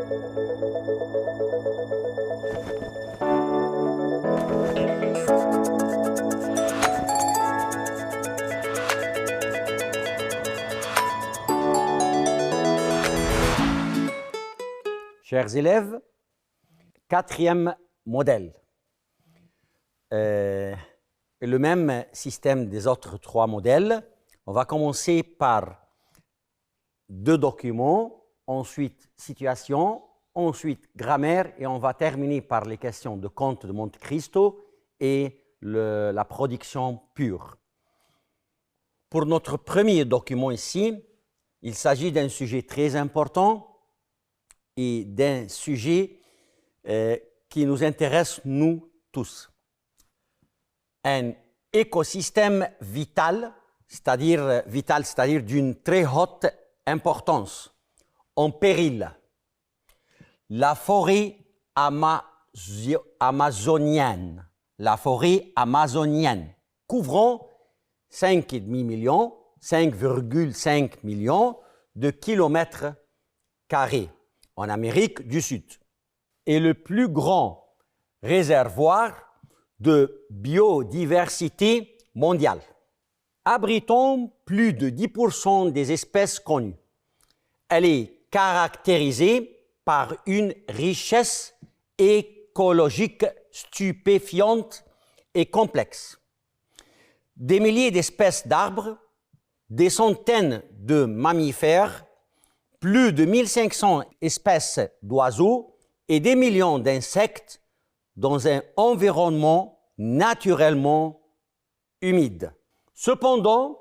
Chers élèves, quatrième modèle. Le même système des autres trois modèles. On va commencer par deux documents, ensuite situation, ensuite grammaire et on va terminer par les questions de Comte de Monte Cristo et la production pure. Pour notre premier document ici, il s'agit d'un sujet très important et d'un sujet qui nous intéresse nous tous. Un écosystème vital, c'est-à-dire d'une très haute importance, en péril. La forêt amazonienne, couvrant 5,5 millions de kilomètres carrés en Amérique du Sud, est le plus grand réservoir de biodiversité mondiale, abritant plus de 10% des espèces connues. Elle est caractérisée par une richesse écologique stupéfiante et complexe. Des milliers d'espèces d'arbres, des centaines de mammifères, plus de 1500 espèces d'oiseaux et des millions d'insectes dans un environnement naturellement humide. Cependant,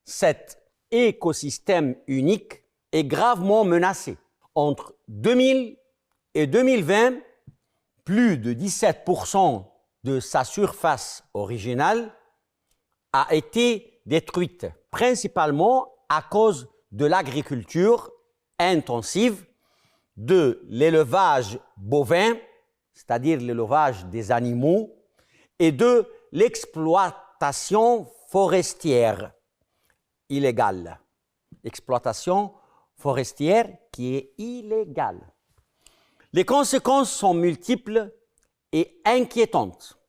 cet écosystème unique est gravement menacé. Entre 2000 et 2020, plus de 17% de sa surface originale a été détruite, principalement à cause de l'agriculture intensive, de l'élevage bovin, c'est-à-dire l'élevage des animaux, et de l'exploitation forestière illégale. Exploitation forestière qui est illégale. Les conséquences sont multiples et inquiétantes.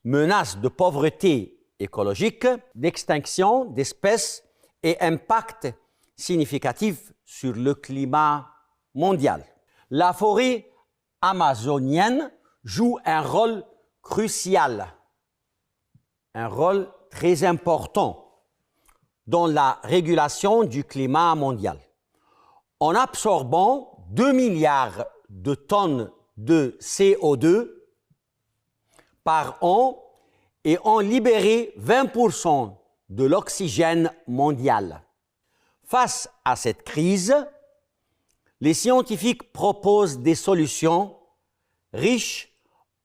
Menaces de pauvreté écologique, d'extinction d'espèces et impact significatif sur le climat mondial. La forêt amazonienne joue un rôle crucial, un rôle très important dans la régulation du climat mondial. En absorbant 2 milliards de tonnes de CO2 par an et en libérer 20% de l'oxygène mondial. Face à cette crise, les scientifiques proposent des solutions riches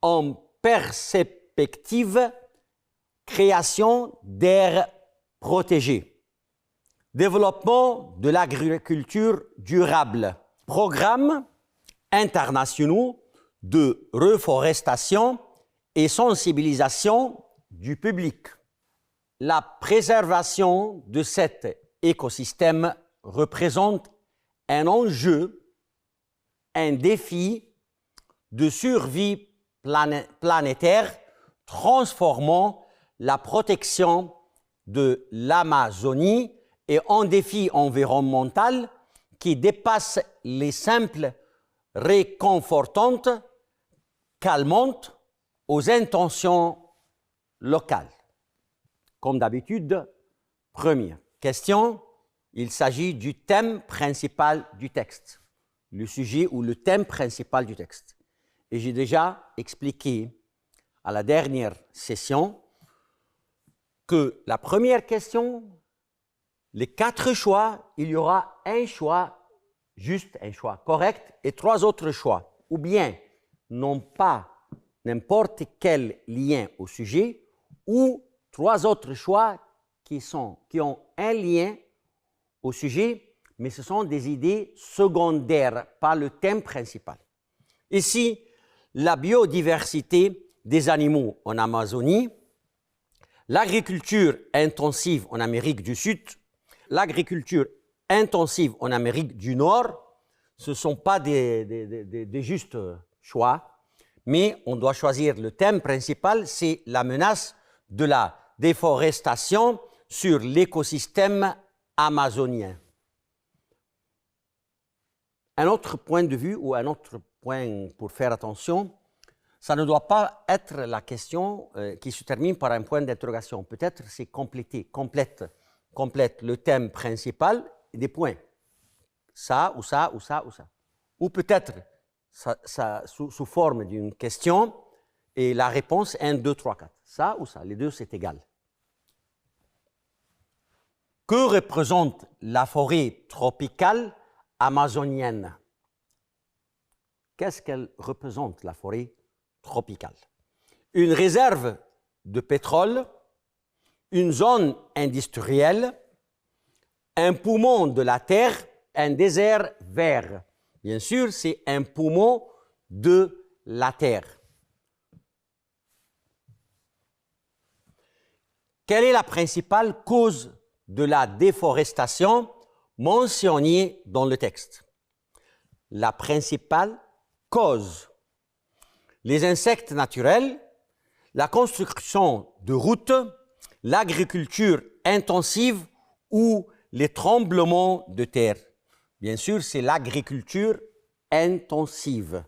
en perspectives, création d'aires protégées, développement de l'agriculture durable, programmes internationaux de reforestation et sensibilisation du public. La préservation de cet écosystème représente un enjeu, un défi de survie planétaire transformant la protection de l'Amazonie et un défi environnemental qui dépasse les simples réconfortantes, calmantes aux intentions locales. Comme d'habitude, première question, il s'agit du thème principal du texte, le sujet ou le thème principal du texte. Et j'ai déjà expliqué à la dernière session que la première question, les 4 choix, il y aura un choix, juste un choix correct et 3 autres choix, ou bien non pas n'importe quel lien au sujet, ou 3 autres choix qui ont un lien au sujet, mais ce sont des idées secondaires, pas le thème principal. Ici, la biodiversité des animaux en Amazonie, l'agriculture intensive en Amérique du Sud, l'agriculture intensive en Amérique du Nord Ce ne sont pas des justes choix, mais on doit choisir le thème principal, c'est la menace de la déforestation sur l'écosystème amazonien. Un autre point de vue ou un autre point pour faire attention, ça ne doit pas être la question qui se termine par un point d'interrogation. Peut-être c'est complète le thème principal et des points. Ça, ou ça, ou ça, ou ça. Ou peut-être ça, sous forme d'une question et la réponse 1, 2, 3, 4. Ça ou ça, les deux c'est égal. Que représente la forêt tropicale amazonienne? Qu'est-ce qu'elle représente, la forêt tropicale? Une réserve de pétrole, une zone industrielle, un poumon de la terre, un désert vert. Bien sûr, c'est un poumon de la terre. Quelle est la principale cause de la déforestation mentionnée dans le texte? La principale cause: les insectes naturels, la construction de routes, l'agriculture intensive ou les tremblements de terre. Bien sûr, c'est l'agriculture intensive.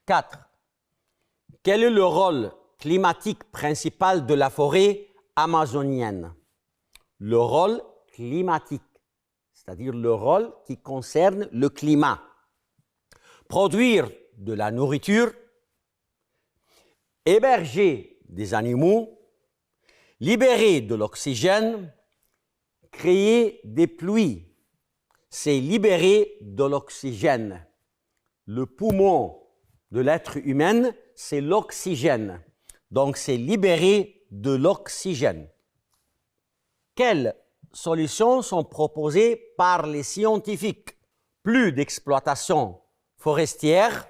4. Quel est le rôle climatique principal de la forêt amazonienne? Le rôle climatique, c'est-à-dire le rôle qui concerne le climat. Produire de la nourriture, héberger des animaux, libérer de l'oxygène, créer des pluies. C'est libérer de l'oxygène. Le poumon de l'être humain, c'est l'oxygène. Donc, c'est libérer de l'oxygène. Quelles solutions sont proposées par les scientifiques? Plus d'exploitation forestière,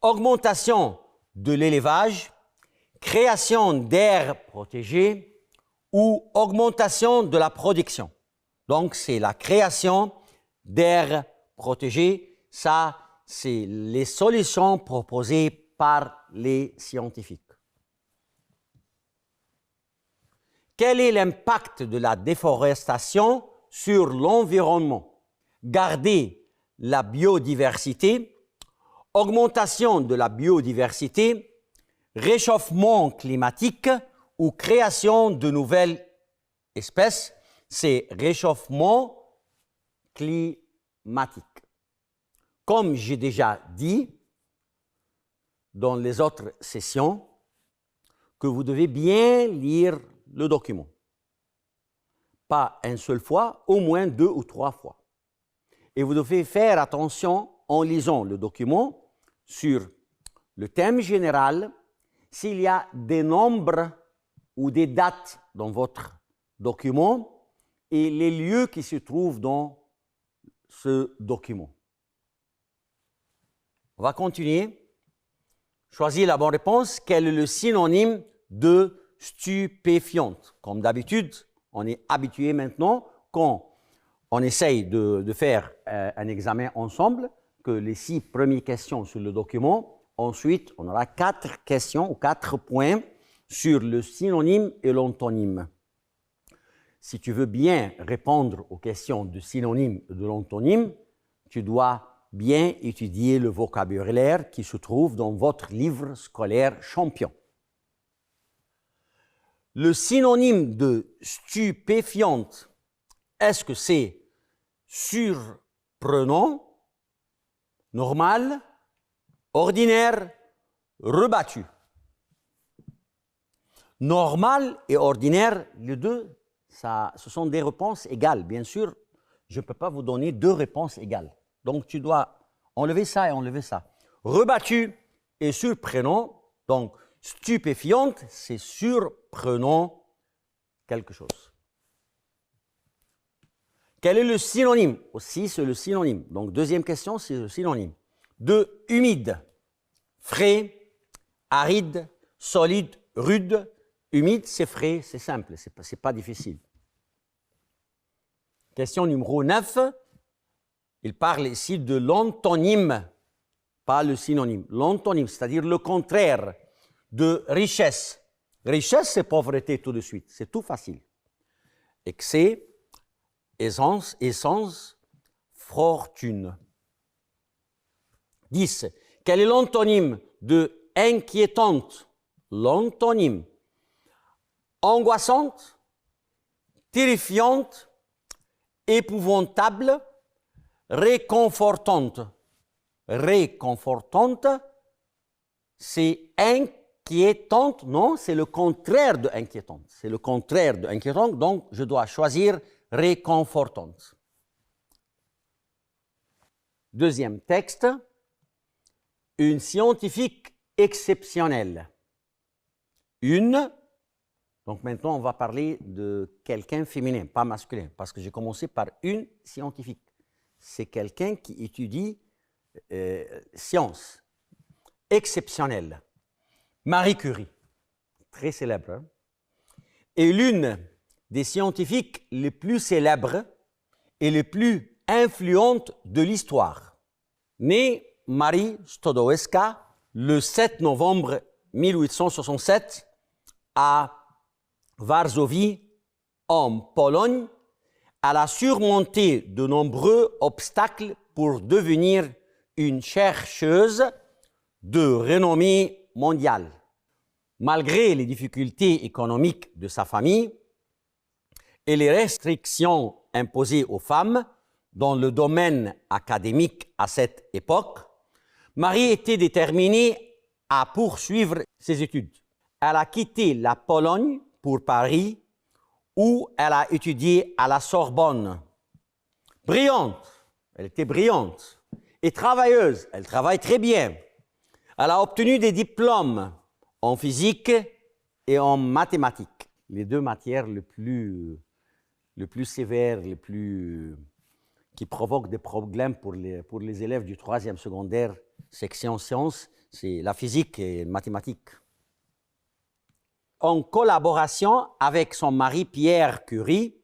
augmentation de l'élevage, création d'aires protégées ou augmentation de la production. Donc, c'est la création d'aires protégées. Ça, c'est les solutions proposées par les scientifiques. Quel est l'impact de la déforestation sur l'environnement? Garder la biodiversité, augmentation de la biodiversité, réchauffement climatique ou création de nouvelles espèces, c'est réchauffement climatique. Comme j'ai déjà dit dans les autres sessions, que vous devez bien lire le document. Pas une seule fois, au moins 2 ou 3 fois. Et vous devez faire attention en lisant le document sur le thème général, s'il y a des nombres ou des dates dans votre document et les lieux qui se trouvent dans ce document. On va continuer. Choisissez la bonne réponse. Quel est le synonyme de stupéfiante? Comme d'habitude, on est habitué maintenant, quand on essaye de faire un examen ensemble, que les 6 premières questions sur le document, ensuite on aura 4 questions ou 4 points sur le synonyme et l'antonyme. Si tu veux bien répondre aux questions de synonyme et de l'antonyme, tu dois bien étudier le vocabulaire qui se trouve dans votre livre scolaire Champion. Le synonyme de stupéfiante, est-ce que c'est surprenant, normal, ordinaire, rebattu? Normal et ordinaire, les deux, ce sont des réponses égales. Bien sûr, je ne peux pas vous donner 2 réponses égales. Donc, tu dois enlever ça et enlever ça. Rebattu et surprenant. Donc, stupéfiante, c'est surprenant quelque chose. Quel est le synonyme? Aussi, c'est le synonyme. Donc, deuxième question, c'est le synonyme. De humide, frais, aride, solide, rude. Humide, c'est frais, c'est simple, c'est pas difficile. Question numéro 9. Il parle ici de l'antonyme, pas le synonyme. L'antonyme, c'est-à-dire le contraire de richesse. Richesse, c'est pauvreté tout de suite, c'est tout facile. Excès, essence, fortune. 10. Quel est l'antonyme de inquiétante? L'antonyme. Angoissante, terrifiante, épouvantable, réconfortante. Réconfortante, c'est inquiétante, non, c'est le contraire de inquiétante. C'est le contraire de inquiétante, donc je dois choisir réconfortante. Deuxième texte, une scientifique exceptionnelle. Une, donc maintenant on va parler de quelqu'un féminin, pas masculin, parce que j'ai commencé par une scientifique. C'est quelqu'un qui étudie science exceptionnelle. Marie Curie, très célèbre, hein? Et l'une des scientifiques les plus célèbres et les plus influentes de l'histoire. Née Marie Skłodowska le 7 novembre 1867 à Varsovie, en Pologne, elle a surmonté de nombreux obstacles pour devenir une chercheuse de renommée mondiale. Malgré les difficultés économiques de sa famille et les restrictions imposées aux femmes dans le domaine académique à cette époque, Marie était déterminée à poursuivre ses études. Elle a quitté la Pologne pour Paris, où elle a étudié à la Sorbonne. Brillante, elle était brillante, et travailleuse, elle travaille très bien. Elle a obtenu des diplômes en physique et en mathématiques, les deux matières les plus sévères, qui provoquent des problèmes pour les élèves du 3e secondaire, section sciences, c'est la physique et les mathématiques. En collaboration avec son mari Pierre Curie,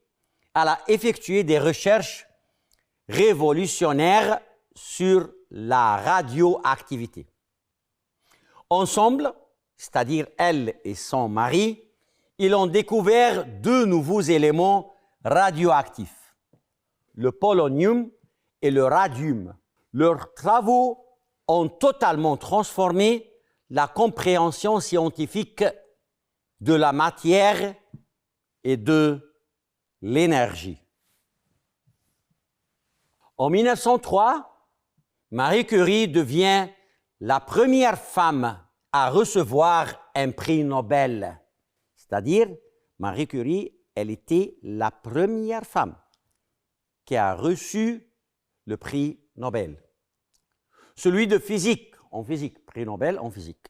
elle a effectué des recherches révolutionnaires sur la radioactivité. Ensemble, c'est-à-dire elle et son mari, ils ont découvert deux nouveaux éléments radioactifs, le polonium et le radium. Leurs travaux ont totalement transformé la compréhension scientifique de la matière et de l'énergie. En 1903, Marie Curie devient la première femme à recevoir un prix Nobel. C'est-à-dire, Marie Curie, elle était la première femme qui a reçu le prix Nobel. Celui de physique, en physique, prix Nobel en physique,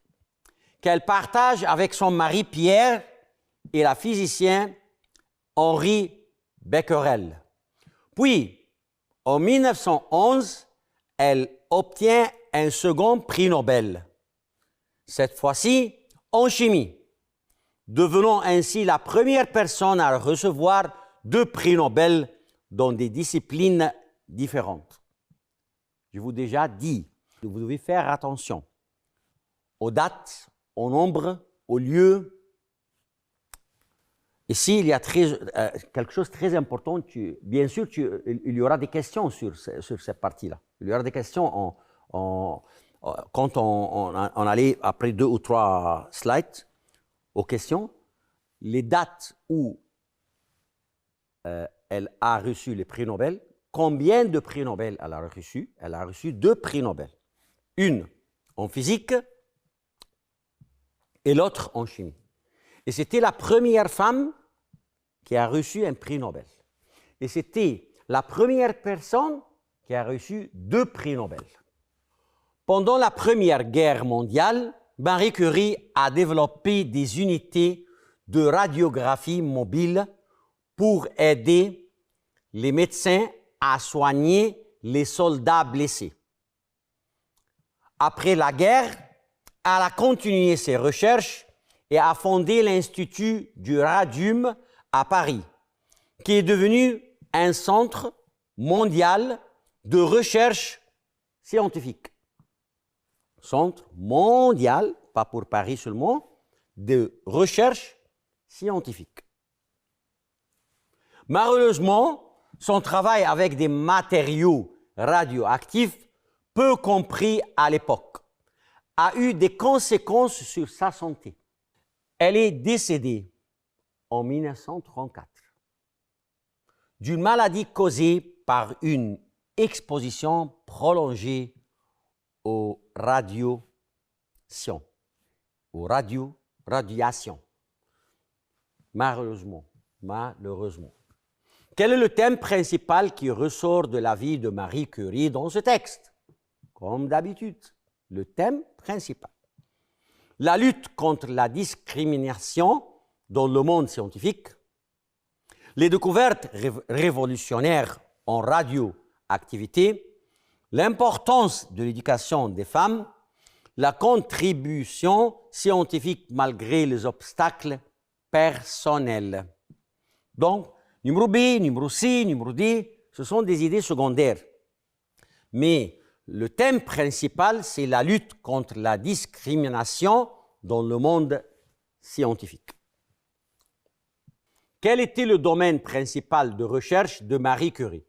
qu'elle partage avec son mari Pierre et la physicienne Henri Becquerel. Puis, en 1911, elle obtient un second prix Nobel, cette fois-ci en chimie, devenant ainsi la première personne à recevoir deux prix Nobel dans des disciplines différentes. Je vous ai déjà dit, vous devez faire attention aux dates, au nombre, au lieu. Ici, il y a quelque chose de très important. Bien sûr, il y aura des questions sur cette partie-là. Il y aura des questions quand on allait, après 2 ou 3 slides, aux questions. Les dates où elle a reçu les prix Nobel, combien de prix Nobel elle a reçu? Elle a reçu 2 prix Nobel. Une en physique et l'autre en chimie. Et c'était la première femme qui a reçu un prix Nobel. Et c'était la première personne qui a reçu 2 prix Nobel. Pendant la Première Guerre mondiale, Marie Curie a développé des unités de radiographie mobile pour aider les médecins à soigner les soldats blessés. Après la guerre, elle a continué ses recherches et a fondé l'Institut du Radium à Paris, qui est devenu un centre mondial de recherche scientifique. Centre mondial, pas pour Paris seulement, de recherche scientifique. Malheureusement, son travail avec des matériaux radioactifs, peu compris à l'époque, a eu des conséquences sur sa santé. Elle est décédée en 1934 d'une maladie causée par une exposition prolongée aux radiations. Malheureusement. Quel est le thème principal qui ressort de la vie de Marie Curie dans ce texte? Comme d'habitude, le thème principal. La lutte contre la discrimination dans le monde scientifique, les découvertes révolutionnaires en radioactivité, l'importance de l'éducation des femmes, la contribution scientifique malgré les obstacles personnels. Donc, numéro B, numéro C, numéro D, ce sont des idées secondaires. Mais le thème principal, c'est la lutte contre la discrimination dans le monde scientifique. Quel était le domaine principal de recherche de Marie Curie?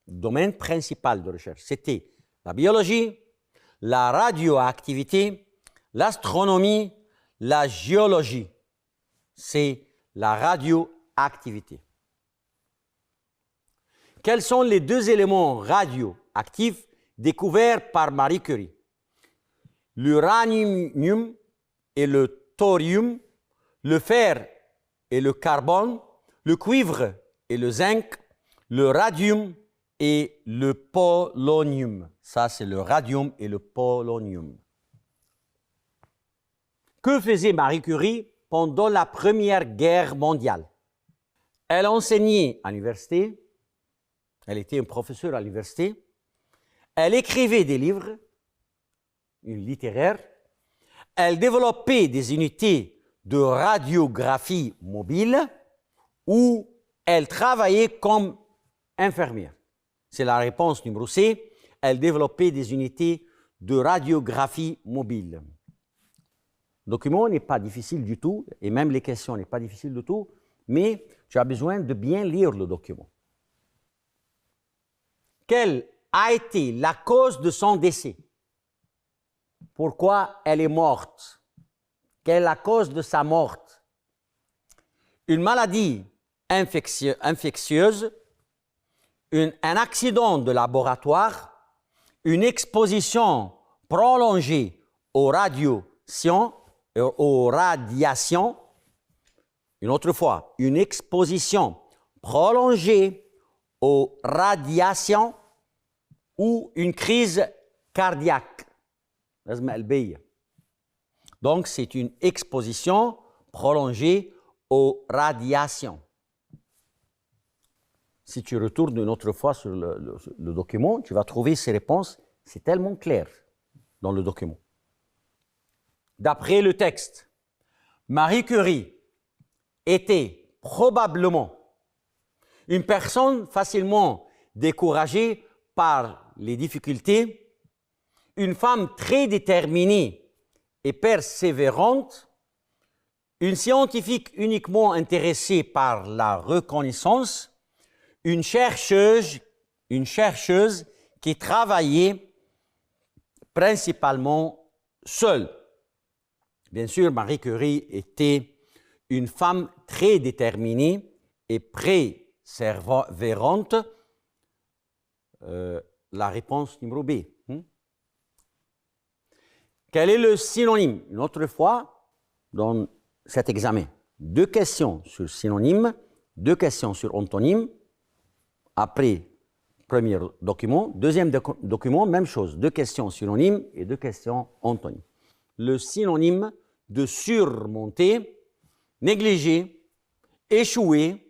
Le domaine principal de recherche, c'était la biologie, la radioactivité, l'astronomie, la géologie. C'est la radioactivité. Quels sont les deux éléments radioactifs découverts par Marie Curie? L'uranium et le thorium, le fer et le carbone, le cuivre et le zinc, le radium et le polonium. Ça, c'est le radium et le polonium. Que faisait Marie Curie pendant la Première Guerre mondiale? Elle enseignait à l'université, elle était une professeure à l'université, elle écrivait des livres, une littéraire, elle développait des unités de radiographie mobile où elle travaillait comme infirmière. C'est la réponse numéro C. Elle développait des unités de radiographie mobile. Le document n'est pas difficile du tout, et même les questions n'est pas difficile du tout, mais tu as besoin de bien lire le document. Quelle a été la cause de son décès? Pourquoi elle est morte? Quelle est la cause de sa mort? Une maladie infectieuse, un accident de laboratoire, une exposition prolongée aux radiations, une autre fois, une exposition prolongée aux radiations ou une crise cardiaque. Donc, c'est une exposition prolongée aux radiations. Si tu retournes une autre fois sur le document, tu vas trouver ces réponses. C'est tellement clair dans le document. D'après le texte, Marie Curie était probablement une personne facilement découragée par les difficultés, une femme très déterminée et persévérante, une scientifique uniquement intéressée par la reconnaissance, une chercheuse qui travaillait principalement seule. Bien sûr, Marie Curie était une femme très déterminée et persévérante. La réponse numéro B. Quel est le synonyme? Une autre fois, dans cet examen, 2 questions sur synonyme, 2 questions sur antonyme. Après, premier document. Deuxième document, même chose. 2 questions synonymes et 2 questions antonymes. Le synonyme de surmonter, négliger, échouer,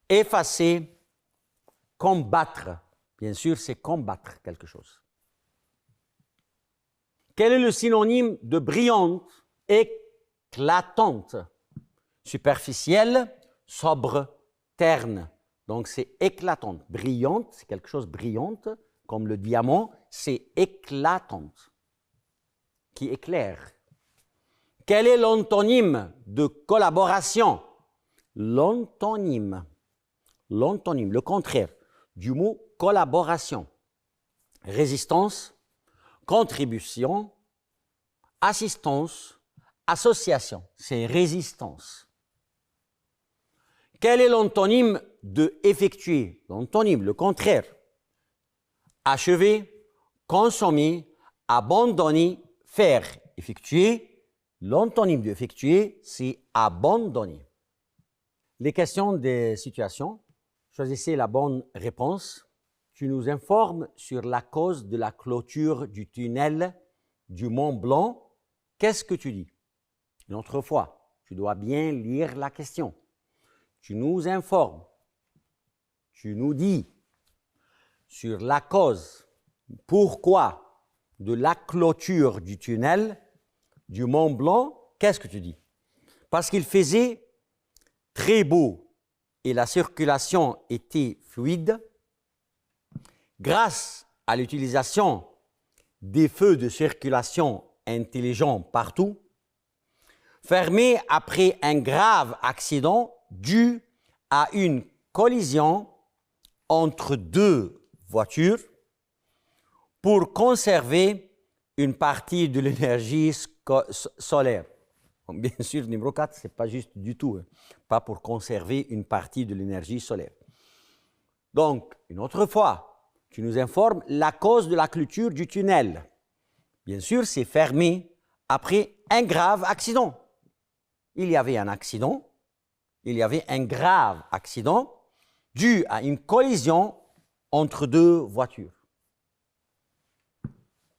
effacer, combattre. Bien sûr, c'est combattre quelque chose. Quel est le synonyme de brillante, éclatante, superficielle, sobre, terne, Donc c'est éclatante. Brillante, c'est quelque chose de brillante, comme le diamant, c'est éclatante, qui éclaire. Quel est l'antonyme de collaboration? L'antonyme, le contraire du mot collaboration. Résistance, contribution, assistance, association. C'est résistance. Quel est l'antonyme de effectuer? L'antonyme, le contraire. Achever, consommer, abandonner, faire. Effectuer, l'antonyme de effectuer, c'est abandonner. Les questions des situations. Choisissez la bonne réponse. Tu nous informes sur la cause de la clôture du tunnel du Mont Blanc. Qu'est-ce que tu dis? Une autre fois, tu dois bien lire la question. Tu nous informes, tu nous dis sur la cause, pourquoi de la clôture du tunnel du Mont Blanc. Qu'est-ce que tu dis? Parce qu'il faisait très beau et la circulation était fluide. Grâce à l'utilisation des feux de circulation intelligents partout, fermé après un grave accident dû à une collision entre deux voitures pour conserver une partie de l'énergie solaire. Bien sûr, numéro 4, ce n'est pas juste du tout, pas pour conserver une partie de l'énergie solaire. Donc, une autre fois, tu nous informes la cause de la clôture du tunnel. Bien sûr, c'est fermé après un grave accident. Il y avait un accident, il y avait un grave accident dû à une collision entre deux voitures.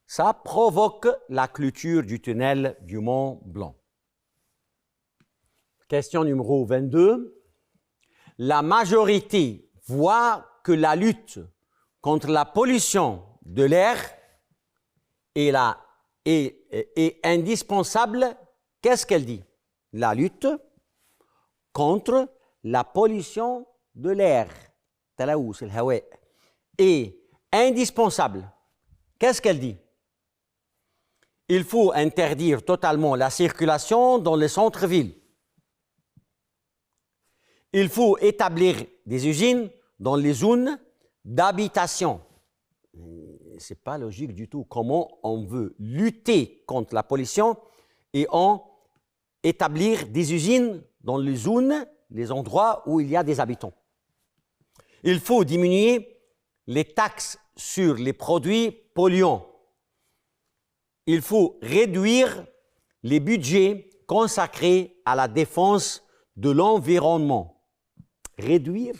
Ça provoque la clôture du tunnel du Mont Blanc. Question numéro 22. La majorité voit que la lutte contre la pollution de l'air est indispensable. Qu'est-ce qu'elle dit? La lutte contre la pollution de l'air est indispensable. Qu'est-ce qu'elle dit? Il faut interdire totalement la circulation dans les centres-villes. Il faut établir des usines dans les zones d'habitation. Ce n'est pas logique du tout. Comment on veut lutter contre la pollution et établir des usines dans les zones, les endroits où il y a des habitants. Il faut diminuer les taxes sur les produits polluants. Il faut réduire les budgets consacrés à la défense de l'environnement. Réduire?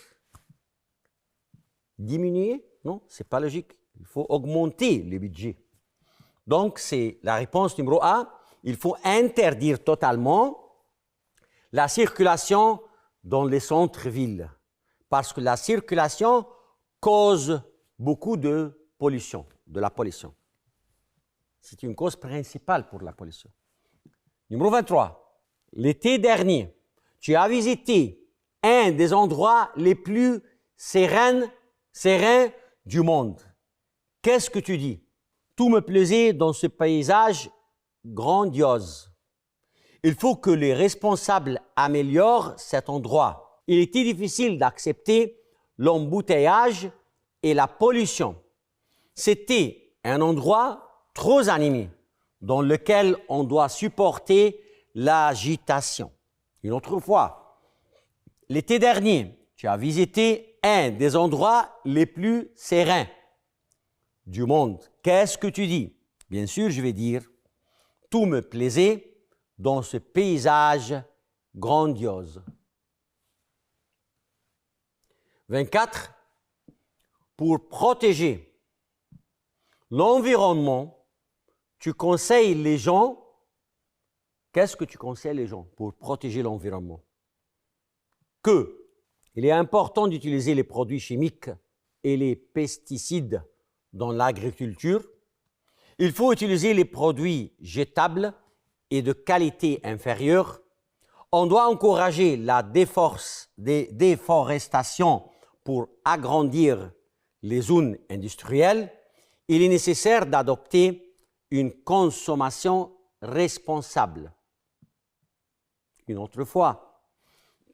Diminuer? Non, ce n'est pas logique. Il faut augmenter les budgets. Donc, c'est la réponse numéro A. Il faut interdire totalement la circulation dans les centres-villes parce que la circulation cause beaucoup de pollution, de la pollution. C'est une cause principale pour la pollution. Numéro 23. L'été dernier, tu as visité un des endroits les plus sereins du monde. Qu'est-ce que tu dis? Tout me plaisait dans ce paysage grandiose. Il faut que les responsables améliorent cet endroit. Il était difficile d'accepter l'embouteillage et la pollution. C'était un endroit trop animé dans lequel on doit supporter l'agitation. Une autre fois, l'été dernier, tu as visité un des endroits les plus sereins du monde. Qu'est-ce que tu dis? Bien sûr, je vais dire, tout me plaisait dans ce paysage grandiose. 24. Pour protéger l'environnement, tu conseilles les gens. Qu'est-ce que tu conseilles les gens pour protéger l'environnement? Il est important d'utiliser les produits chimiques et les pesticides dans l'agriculture. Il faut utiliser les produits jetables et de qualité inférieure. On doit encourager la déforestation pour agrandir les zones industrielles, il est nécessaire d'adopter une consommation responsable. Une autre fois,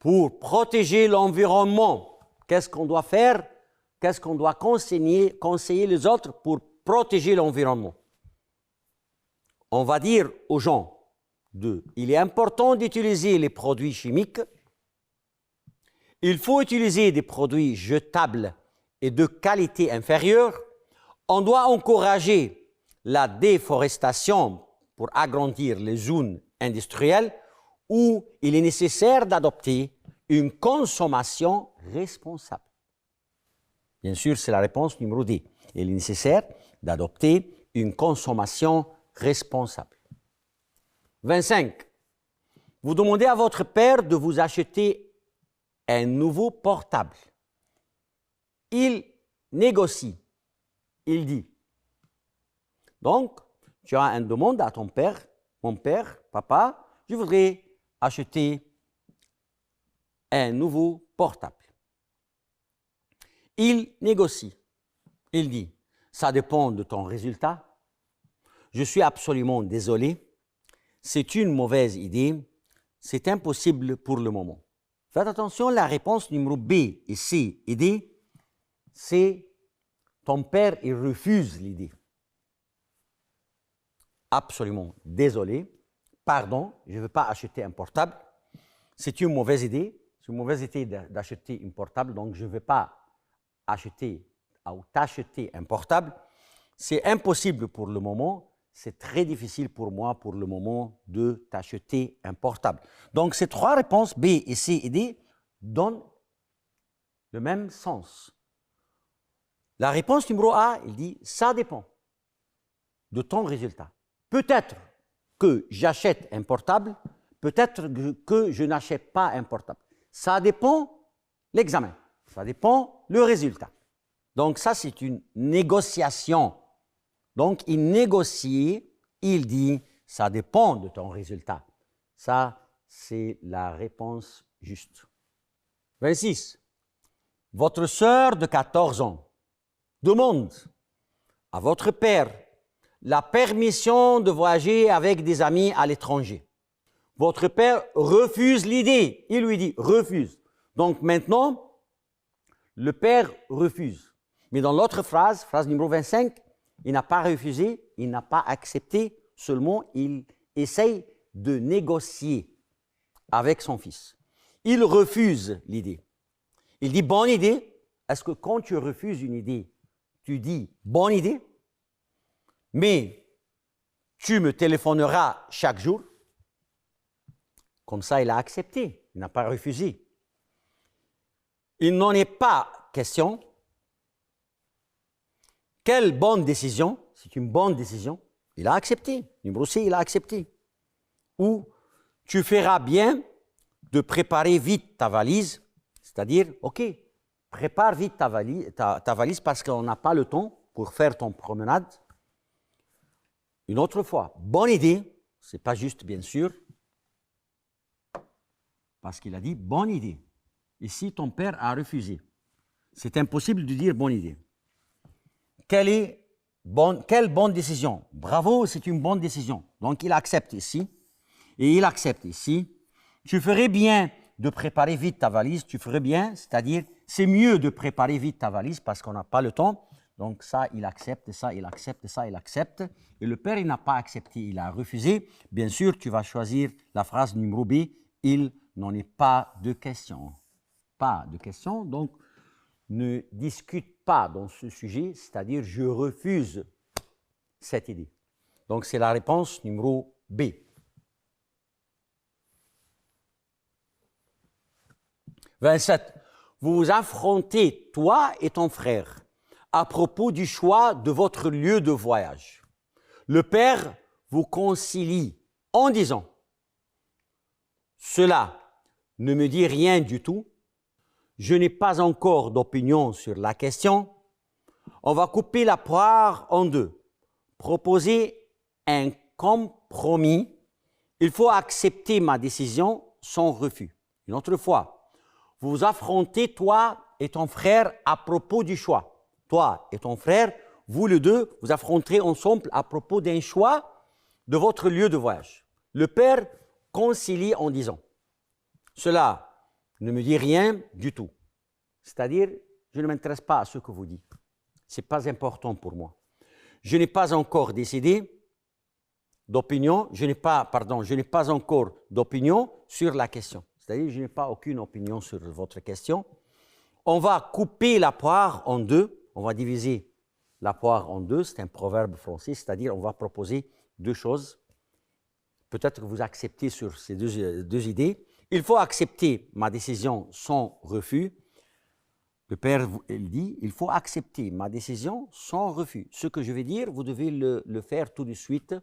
pour protéger l'environnement, qu'est-ce qu'on doit faire? Qu'est-ce qu'on doit conseiller les autres pour protéger l'environnement? On va dire aux gens, il est important d'utiliser les produits chimiques, il faut utiliser des produits jetables et de qualité inférieure, on doit encourager la déforestation pour agrandir les zones industrielles où il est nécessaire d'adopter une consommation responsable. Bien sûr, c'est la réponse numéro D. Il est nécessaire d'adopter une consommation responsable. 25. Vous demandez à votre père de vous acheter un nouveau portable. Il négocie. Il dit. Donc, tu as une demande à ton père. Mon père, papa, je voudrais acheter un nouveau portable. Il négocie. Il dit, ça dépend de ton résultat. Je suis absolument désolé. C'est une mauvaise idée. C'est impossible pour le moment. Faites attention, la réponse numéro B et C et D, c'est ton père, il refuse l'idée. Absolument désolé. Pardon, je ne veux pas acheter un portable. C'est une mauvaise idée. C'est une mauvaise idée d'acheter un portable, donc je ne veux pas acheter ou t'acheter un portable. C'est impossible pour le moment. C'est très difficile pour moi pour le moment de t'acheter un portable. Donc ces trois réponses, B et C et D, donnent le même sens. La réponse numéro A, il dit, ça dépend de ton résultat. Peut-être que j'achète un portable, peut-être que je n'achète pas un portable. Ça dépend l'examen, ça dépend le résultat. Donc ça, c'est une négociation. Donc il négocie, il dit, ça dépend de ton résultat. Ça, c'est la réponse juste. 26. Votre sœur de 14 ans demande à votre père la permission de voyager avec des amis à l'étranger. Votre père refuse l'idée. Il lui dit refuse. Donc maintenant, le père refuse. Mais dans l'autre phrase, phrase numéro 25, il n'a pas refusé, il n'a pas accepté, seulement il essaye de négocier avec son fils. Il refuse l'idée. Il dit bonne idée. Est-ce que quand tu refuses une idée, tu dis bonne idée, mais tu me téléphoneras chaque jour? Comme ça, il a accepté, il n'a pas refusé. Il n'en est pas question. Quelle bonne décision? C'est une bonne décision. Il a accepté. Numéro C, il a accepté. Ou tu feras bien de préparer vite ta valise, c'est-à-dire, OK, prépare vite ta valise parce qu'on n'a pas le temps pour faire ton promenade. Une autre fois, bonne idée, ce n'est pas juste bien sûr, parce qu'il a dit bonne idée. Ici, ton père a refusé. C'est impossible de dire bonne idée. Quelle bonne décision? Bravo, c'est une bonne décision. Donc, il accepte ici. Et il accepte ici. Tu ferais bien de préparer vite ta valise. Tu ferais bien, c'est-à-dire, c'est mieux de préparer vite ta valise parce qu'on n'a pas le temps. Donc, ça, il accepte, ça, il accepte, ça, il accepte. Et le père, il n'a pas accepté, il a refusé. Bien sûr, tu vas choisir la phrase numéro B. Il n'en est pas de question. Pas de question. Donc, ne discute pas dans ce sujet, c'est-à-dire je refuse cette idée. Donc c'est la réponse numéro B. 27. Vous vous affrontez, toi et ton frère, à propos du choix de votre lieu de voyage. Le père vous concilie en disant « Cela ne me dit rien du tout. Je n'ai pas encore d'opinion sur la question. On va couper la poire en deux. Proposer un compromis. Il faut accepter ma décision sans refus. » Une autre fois, vous vous affrontez, toi et ton frère à propos du choix. Toi et ton frère, vous les deux, vous affronterez ensemble à propos d'un choix de votre lieu de voyage. Le père concilie en disant « Cela ne me dit rien du tout. » C'est-à-dire, je ne m'intéresse pas à ce que vous dites. Ce n'est pas important pour moi. Je n'ai pas encore décidé d'opinion, je n'ai pas encore d'opinion sur la question. C'est-à-dire, je n'ai pas aucune opinion sur votre question. On va couper la poire en deux, on va diviser la poire en deux, c'est un proverbe français, c'est-à-dire on va proposer deux choses. Peut-être que vous acceptez sur ces deux idées. Il faut accepter ma décision sans refus. Le père il dit, il faut accepter ma décision sans refus. Ce que je vais dire, vous devez le faire tout de suite.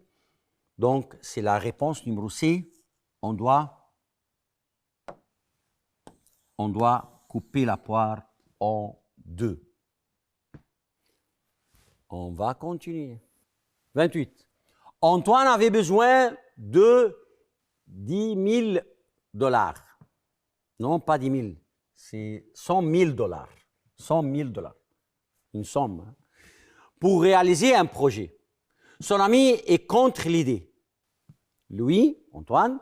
Donc, c'est la réponse numéro C. On doit couper la poire en deux. On va continuer. 28. Antoine avait besoin de 10 000 dollars. Non, pas 10 000. C'est 100 000 dollars. 100 000 dollars. Une somme. Hein, pour réaliser un projet. Son ami est contre l'idée. Lui, Antoine,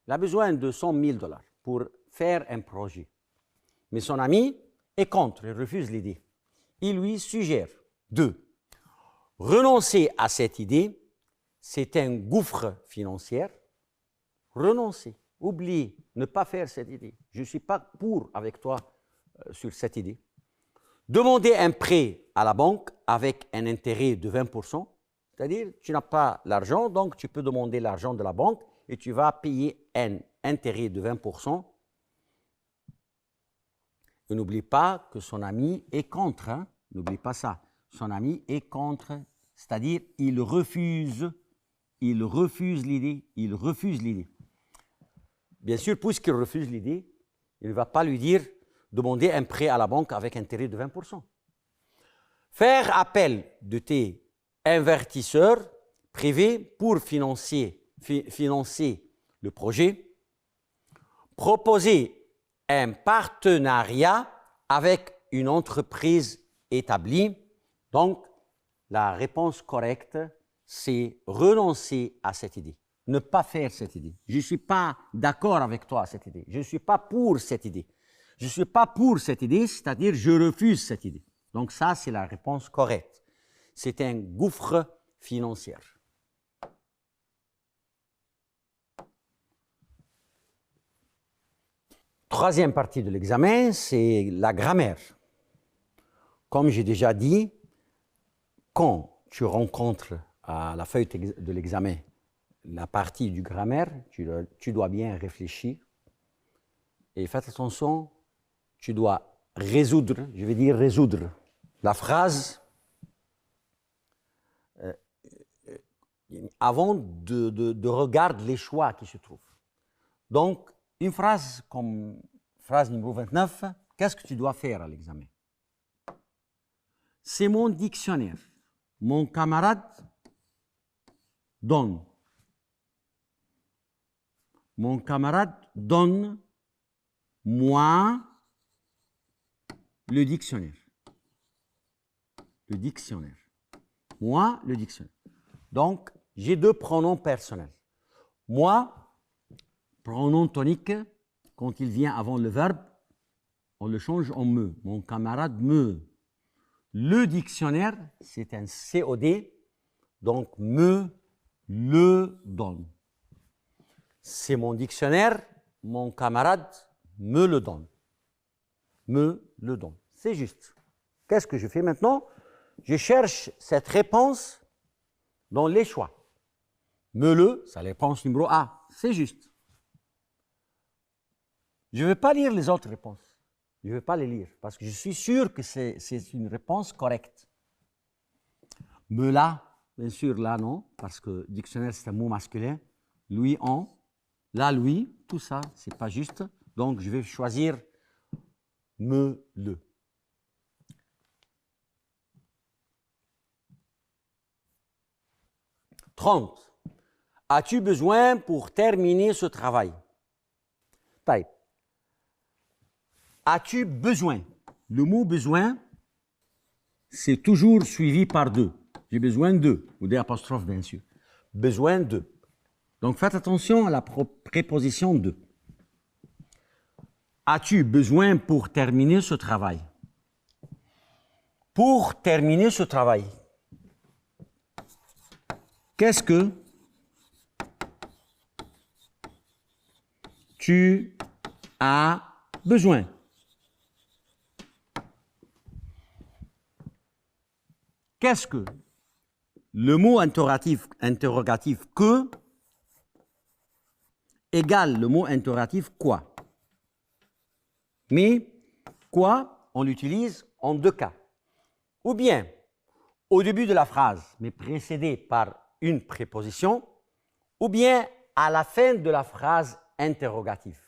il a besoin de 100 000 dollars pour faire un projet. Mais son ami est contre, il refuse l'idée. Il lui suggère de renoncer à cette idée, c'est un gouffre financier. Renoncer, oublier, ne pas faire cette idée. Je ne suis pas pour avec toi sur cette idée. Demander un prêt à la banque avec un intérêt de 20%, c'est-à-dire tu n'as pas l'argent, donc tu peux demander l'argent de la banque et tu vas payer un intérêt de 20%. Et n'oublie pas que son ami est contre, hein? N'oublie pas ça. Son ami est contre, c'est-à-dire il refuse l'idée, il refuse l'idée. Bien sûr, puisqu'il refuse l'idée, il ne va pas lui dire demander un prêt à la banque avec intérêt de 20%. Faire appel de tes investisseurs privés pour financer le projet. Proposer un partenariat avec une entreprise établie. Donc, la réponse correcte, c'est renoncer à cette idée. Ne pas faire cette idée. Je ne suis pas d'accord avec toi à cette idée. Je ne suis pas pour cette idée. Je ne suis pas pour cette idée, c'est-à-dire je refuse cette idée. Donc ça, c'est la réponse correcte. C'est un gouffre financier. Troisième partie de l'examen, c'est la grammaire. Comme j'ai déjà dit, quand tu rencontres à la feuille de l'examen la partie du grammaire, tu dois bien réfléchir. Et faites attention, tu dois résoudre, je vais dire résoudre, la phrase avant de regarder les choix qui se trouvent. Donc, une phrase comme phrase numéro 29, qu'est-ce que tu dois faire à l'examen? C'est mon dictionnaire. Mon camarade donne. Mon camarade donne moi le dictionnaire. Le dictionnaire. Moi, le dictionnaire. Donc, j'ai deux pronoms personnels. Moi, pronom tonique, quand il vient avant le verbe, on le change en me. Mon camarade me. Le dictionnaire, c'est un COD, donc me le donne. C'est mon dictionnaire, mon camarade me le donne. Me le donne. C'est juste. Qu'est-ce que je fais maintenant? Je cherche cette réponse dans les choix. Me le, c'est la réponse numéro A. C'est juste. Je ne vais pas lire les autres réponses. Je ne vais pas les lire parce que je suis sûr que c'est une réponse correcte. Me là, bien sûr, là non, parce que dictionnaire c'est un mot masculin. Lui, on. Là, lui, tout ça, c'est pas juste. Donc, je vais choisir me le. « 30. As-tu besoin pour terminer ce travail? Type. As-tu besoin? le mot besoin, c'est toujours suivi par de. J'ai besoin de, ou des apostrophes bien sûr. Besoin de. Donc faites attention à la préposition de. As-tu besoin pour terminer ce travail? Pour terminer ce travail. Qu'est-ce que tu as besoin? Qu'est-ce que le mot interrogatif que égale le mot interrogatif quoi? Mais quoi, on l'utilise en deux cas. Ou bien au début de la phrase, mais précédé par une préposition, ou bien à la fin de la phrase interrogative.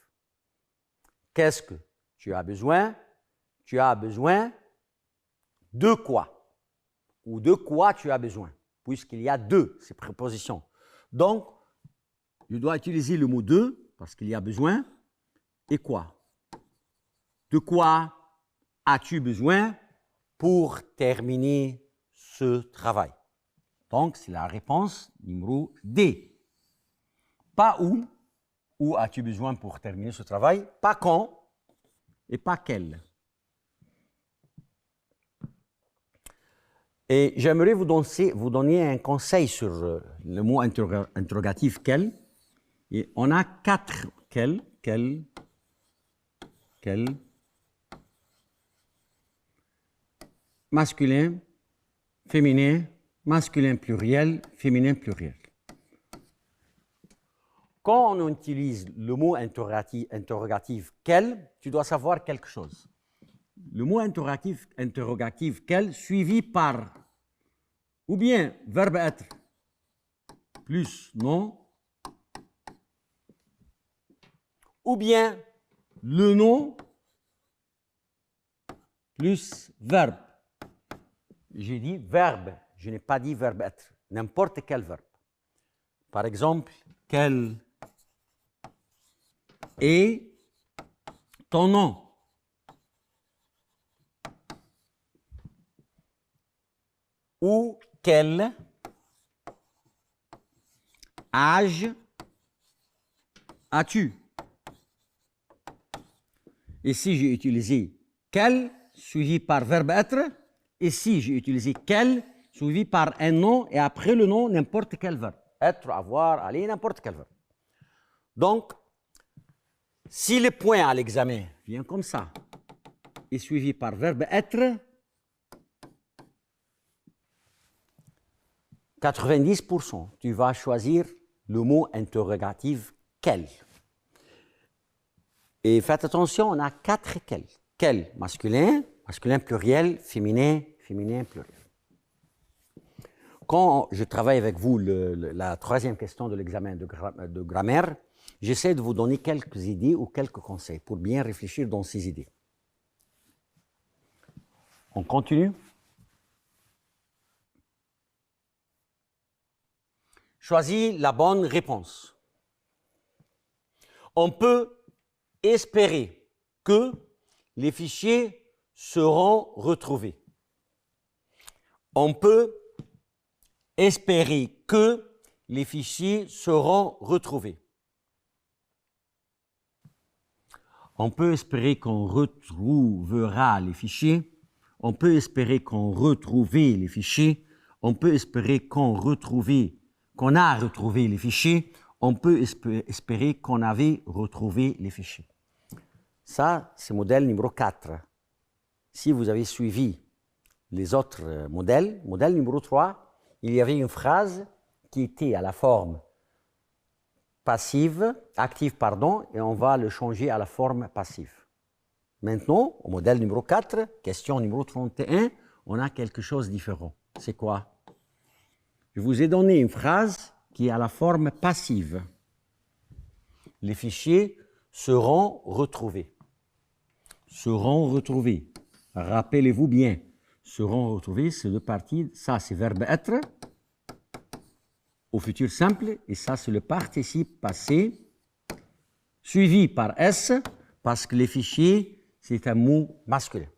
Qu'est-ce que tu as besoin? Tu as besoin de quoi? Ou de quoi tu as besoin? Puisqu'il y a deux, ces prépositions. Donc, je dois utiliser le mot de, parce qu'il y a besoin, et quoi? De quoi as-tu besoin pour terminer ce travail? Donc, c'est la réponse numéro D. Pas où as-tu besoin pour terminer ce travail? Pas quand et pas quel. Et j'aimerais vous donner un conseil sur le mot interrogatif quel. Et on a 4 quel, masculin, féminin, masculin pluriel, féminin pluriel. Quand on utilise le mot interrogatif quel, tu dois savoir quelque chose. Le mot interrogatif quel suivi par ou bien verbe être plus nom, ou bien le nom plus verbe. J'ai dit verbe, je n'ai pas dit verbe être, n'importe quel verbe. Par exemple, quel est ton nom? Ou quel âge as-tu? Ici, j'ai utilisé quel suivi par verbe être. Ici, j'ai utilisé quel suivi par un nom et après le nom, n'importe quel verbe. Être, avoir, aller, n'importe quel verbe. Donc, si le point à l'examen vient comme ça et suivi par verbe être, 90%, tu vas choisir le mot interrogatif quel. Et faites attention, on a 4 quel. Quel masculin, masculin pluriel, féminin, féminin pluriel. Quand je travaille avec vous la troisième question de l'examen de grammaire, j'essaie de vous donner quelques idées ou quelques conseils pour bien réfléchir dans ces idées. On continue. Choisis la bonne réponse. On peut espérer que les fichiers seront retrouvés. On peut espérer que les fichiers seront retrouvés. On peut espérer qu'on retrouvera les fichiers. On peut espérer qu'on retrouvera les fichiers. On peut espérer qu'on a retrouvé les fichiers. On peut espérer qu'on avait retrouvé les fichiers. Ça, c'est modèle numéro 4. Si vous avez suivi les autres modèles, modèle numéro 3, il y avait une phrase qui était à la forme active, et on va le changer à la forme passive. Maintenant, au modèle numéro 4, question numéro 31, on a quelque chose de différent. C'est quoi? Je vous ai donné une phrase qui est à la forme passive. Les fichiers seront retrouvés. Seront retrouvés. Rappelez-vous bien, seront retrouvés, c'est deux parties. Ça, c'est verbe être au futur simple, et ça, c'est le participe passé, suivi par S, parce que les fichiers, c'est un mot masculin.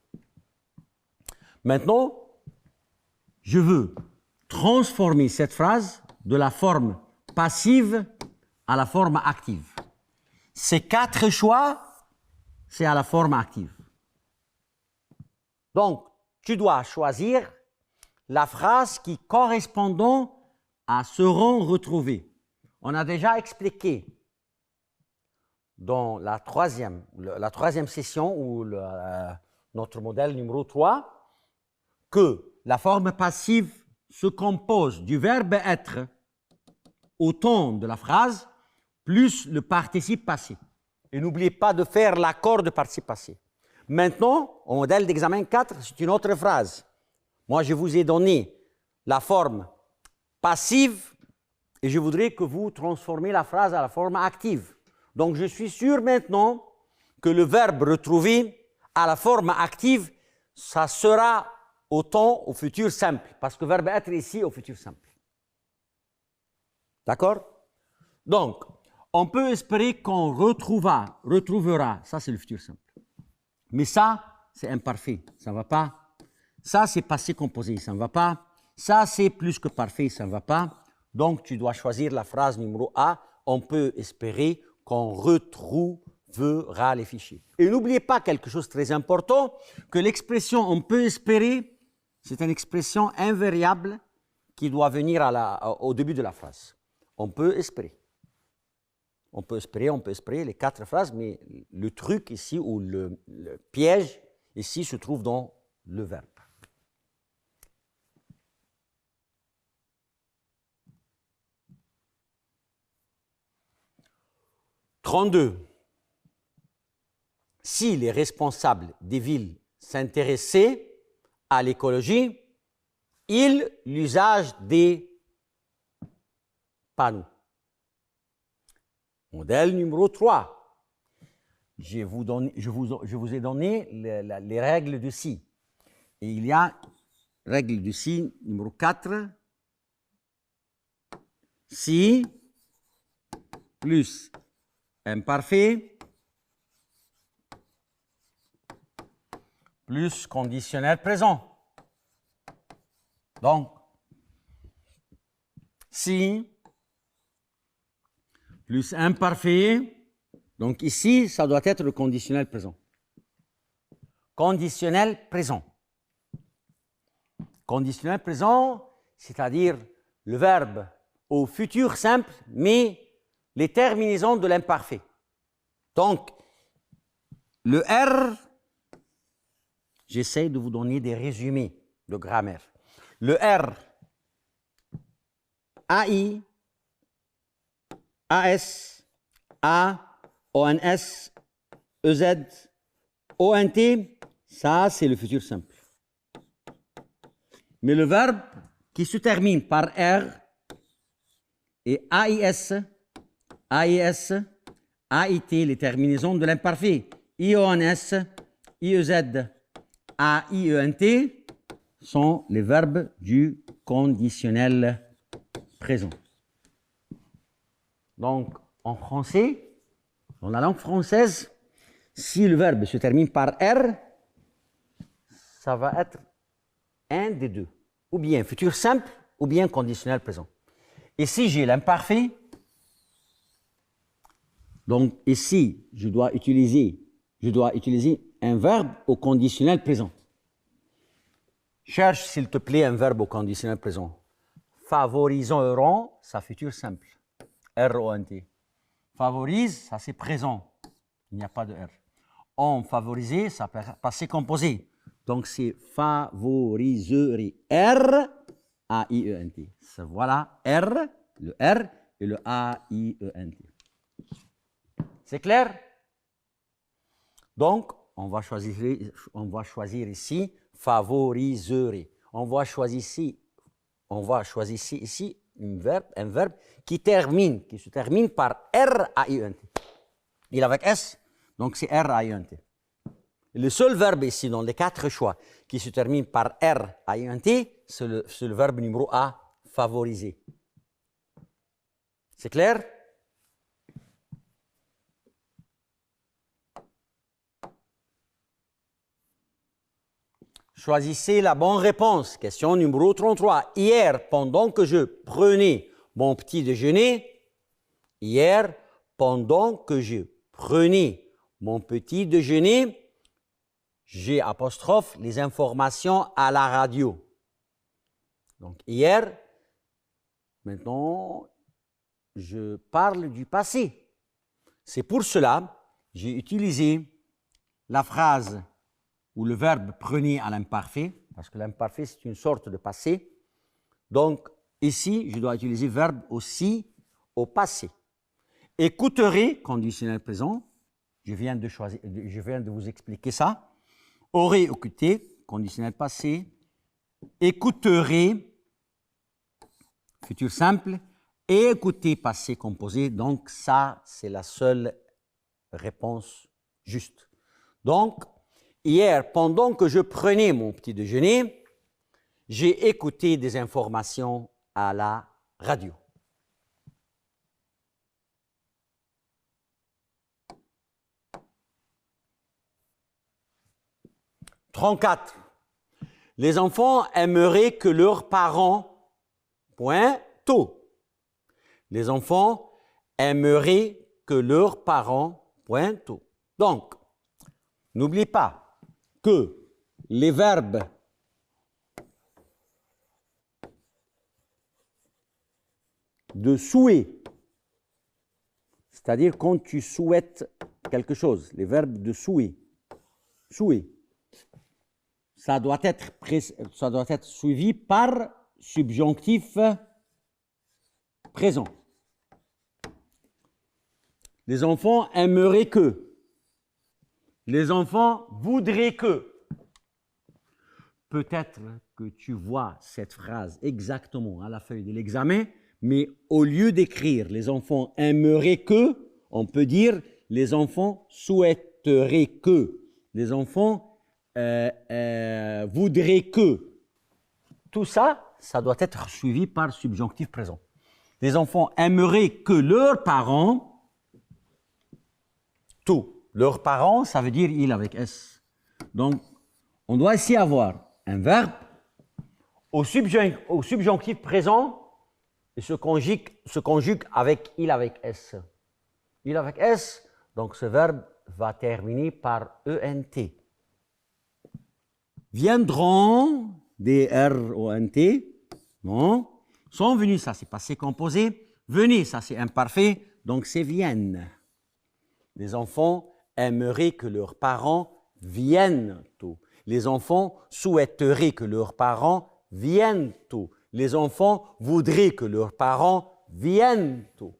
Maintenant, je veux transformer cette phrase de la forme passive à la forme active. Ces 4 choix, c'est à la forme active. Donc, tu dois choisir la phrase qui correspond à seront retrouvés. On a déjà expliqué dans la troisième session ou notre modèle numéro 3 que la forme passive se compose du verbe être au temps de la phrase plus le participe passé. Et n'oubliez pas de faire l'accord de participe passé. Maintenant, au modèle d'examen 4, c'est une autre phrase. Moi, je vous ai donné la forme passive et je voudrais que vous transformez la phrase à la forme active. Donc, je suis sûr maintenant que le verbe retrouvé à la forme active, ça sera au temps au futur simple, parce que le verbe être ici au futur simple. D'accord? Donc, on peut espérer qu'on retrouvera, ça c'est le futur simple. Mais ça, c'est imparfait, ça ne va pas. Ça, c'est passé composé, ça ne va pas. Ça, c'est plus que parfait, ça ne va pas. Donc, tu dois choisir la phrase numéro A. On peut espérer qu'on retrouvera les fichiers. Et n'oubliez pas quelque chose de très important, que l'expression « on peut espérer », c'est une expression invariable qui doit venir au début de la phrase. On peut espérer. On peut espérer les 4 phrases, mais le truc ici, ou le piège ici, se trouve dans le verbe. « 32. Si les responsables des villes s'intéressaient à l'écologie, l'usage des panneaux. Modèle numéro 3. Je vous ai donné les règles du si. Et il y a règle du si numéro 4. Si plus imparfait plus conditionnel présent. Donc, si plus imparfait, donc ici, ça doit être le conditionnel présent. Conditionnel présent. Conditionnel présent, c'est-à-dire le verbe au futur simple, mais les terminaisons de l'imparfait. Donc, le R, j'essaie de vous donner des résumés de grammaire. Le R, AI, AS, A, ONS, EZ, ONT, ça c'est le futur simple. Mais le verbe qui se termine par R et AIS, AIS, AIT, les terminaisons de l'imparfait, IONS, IEZ, AIENT, sont les verbes du conditionnel présent. Donc, en français, dans la langue française, si le verbe se termine par R, ça va être un des deux, ou bien futur simple, ou bien conditionnel présent. Et si j'ai l'imparfait, donc ici, je dois utiliser un verbe au conditionnel présent. Cherche, s'il te plaît, un verbe au conditionnel présent. Favoriseront, ça futur simple. R-O-N-T. Favorise, ça c'est présent. Il n'y a pas de R. On favoriser, ça passé composé. Donc c'est favoriserait. R, A-I-E-N-T. Voilà R, le R et le A-I-E-N-T. C'est clair? Donc, on va choisir ici favoriserait. On va choisir ici un verbe qui se termine par R-A-I-E-N-T. Il est avec S, donc c'est R-A-I-E-N-T. Le seul verbe ici, dans les 4 choix, qui se termine par R-A-I-E-N-T, c'est le verbe numéro A, favoriser. C'est clair? Choisissez la bonne réponse. Question numéro 33. Hier, pendant que je prenais mon petit déjeuner, hier, pendant que je prenais mon petit déjeuner, j'ai apostrophe les informations à la radio. Donc hier, maintenant, je parle du passé. C'est pour cela que j'ai utilisé la phrase ou le verbe prenez à l'imparfait, parce que l'imparfait c'est une sorte de passé. Donc ici, je dois utiliser verbe aussi au passé. Écouterez, conditionnel présent, je viens de vous expliquer ça. Aurait écouté, conditionnel passé. Écouterez, futur simple. Et écouter, passé composé. Donc ça, c'est la seule réponse juste. Donc, hier, pendant que je prenais mon petit déjeuner, j'ai écouté des informations à la radio. « 34. Les enfants aimeraient que leurs parents... Point, tout. Les enfants aimeraient que leurs parents... Point, tout. Donc, n'oublie pas que les verbes de souhait, c'est-à-dire quand tu souhaites quelque chose, les verbes de souhait, ça doit être suivi par subjonctif présent. Les enfants aimeraient que. Les enfants voudraient que. Peut-être que tu vois cette phrase exactement à la feuille de l'examen, mais au lieu d'écrire les enfants aimeraient que, on peut dire les enfants souhaiteraient que. Les enfants voudraient que. Tout ça, ça doit être suivi par subjonctif présent. Les enfants aimeraient que leurs parents, tout. Leurs parents, ça veut dire il avec S. Donc, on doit ici avoir un verbe au subjonctif présent et se conjugue avec il avec S. Il avec S, donc ce verbe va terminer par ENT. Viendront, D-R-O-N-T, non. Sont venus, ça c'est passé composé. Venez, ça c'est imparfait, donc c'est viennent. Les enfants aimeraient que leurs parents viennent tôt. Les enfants souhaiteraient que leurs parents viennent tôt. Les enfants voudraient que leurs parents viennent tôt.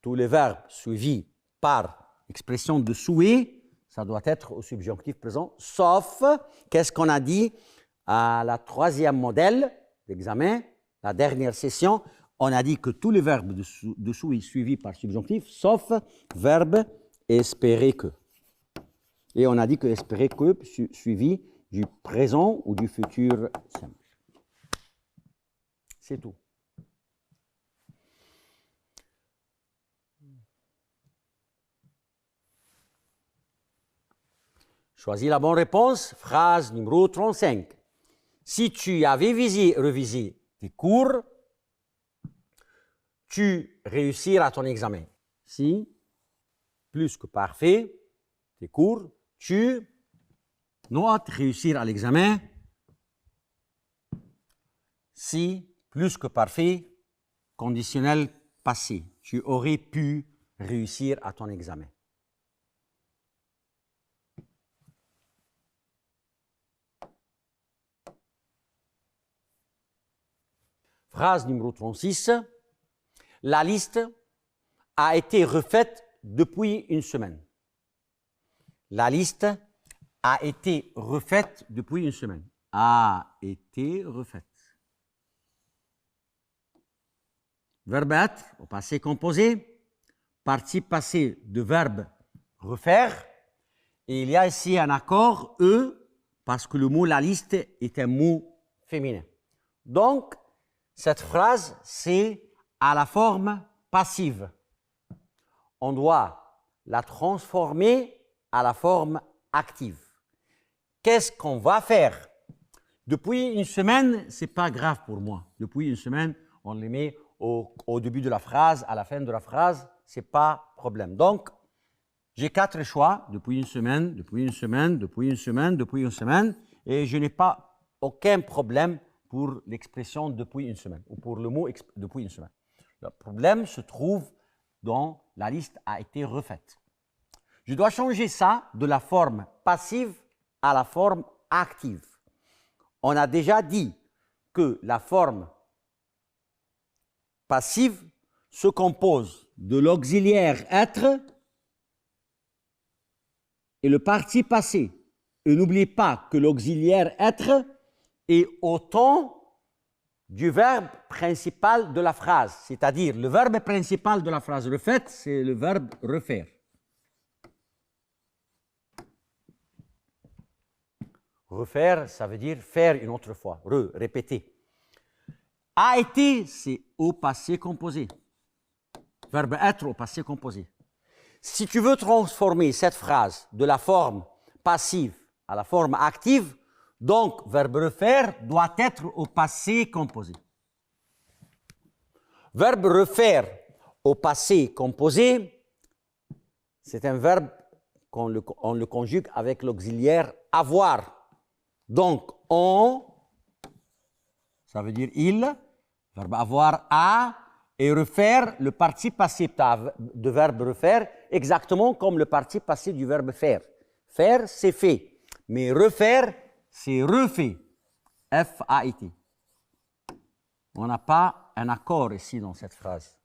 Tous les verbes suivis par expression de souhait, ça doit être au subjonctif présent, sauf, qu'est-ce qu'on a dit à la troisième modèle d'examen, la dernière session, on a dit que tous les verbes de souhait suivis par subjonctif, sauf verbe espérer que. Et on a dit que espérer que suivi du présent ou du futur simple. C'est tout. Choisis la bonne réponse. Phrase numéro 35. Si tu avais révisé tes cours, tu réussiras ton examen. Si, plus que parfait, tes cours, tu dois réussir à l'examen. Si, plus que parfait, conditionnel passé. Tu aurais pu réussir à ton examen. Phrase numéro 36. La liste a été refaite depuis une semaine. La liste a été refaite depuis une semaine. A été refaite. Verbe être, au passé composé, participe passé de verbe refaire. Et il y a ici un accord E, parce que le mot la liste est un mot féminin. Donc, cette phrase, c'est à la forme passive. On doit la transformer à la forme active. qu'est-ce qu'on va faire? Depuis une semaine, ce n'est pas grave pour moi. Depuis une semaine, on les met au début de la phrase, à la fin de la phrase, ce n'est pas problème. Donc, j'ai 4 choix, depuis une semaine, depuis une semaine, depuis une semaine, depuis une semaine, et je n'ai pas aucun problème pour l'expression depuis une semaine, ou pour le mot depuis une semaine. Le problème se trouve dans la liste a été refaite. Je dois changer ça de la forme passive à la forme active. On a déjà dit que la forme passive se compose de l'auxiliaire être et le participe passé. Et n'oubliez pas que l'auxiliaire être est autant du verbe principal de la phrase, c'est-à-dire le verbe principal de la phrase refaite, c'est le verbe refaire. Refaire, ça veut dire faire une autre fois, répéter. A été, c'est au passé composé. Verbe être au passé composé. Si tu veux transformer cette phrase de la forme passive à la forme active, donc verbe refaire doit être au passé composé. Verbe refaire au passé composé, c'est un verbe qu'on le conjugue avec l'auxiliaire avoir. Donc, on, ça veut dire il, verbe avoir a, et refaire le participe passif de verbe refaire, exactement comme le participe passif du verbe faire. Faire, c'est fait, mais refaire, c'est refait. F-A-I-T. On n'a pas un accord ici dans cette phrase.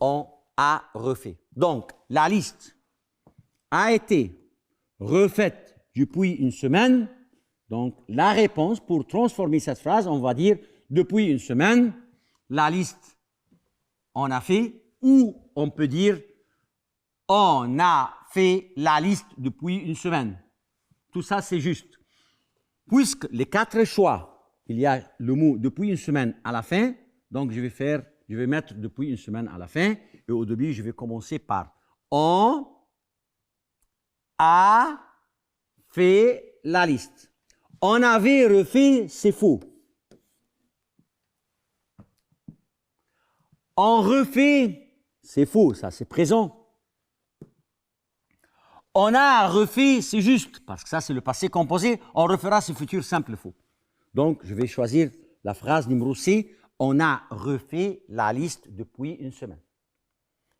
On a refait. Donc, la liste a été refaite depuis une semaine. Donc, la réponse, pour transformer cette phrase, on va dire depuis une semaine, la liste, on a fait, ou on peut dire on a fait la liste depuis une semaine. Tout ça, c'est juste. Puisque les 4 choix, il y a le mot depuis une semaine à la fin, donc je vais mettre depuis une semaine à la fin, et au début, je vais commencer par on a fait la liste. On avait refait, c'est faux. On refait, c'est faux, ça c'est présent. On a refait, c'est juste, parce que ça c'est le passé composé, on refera ce futur simple faux. Donc je vais choisir la phrase numéro C, on a refait la liste depuis une semaine.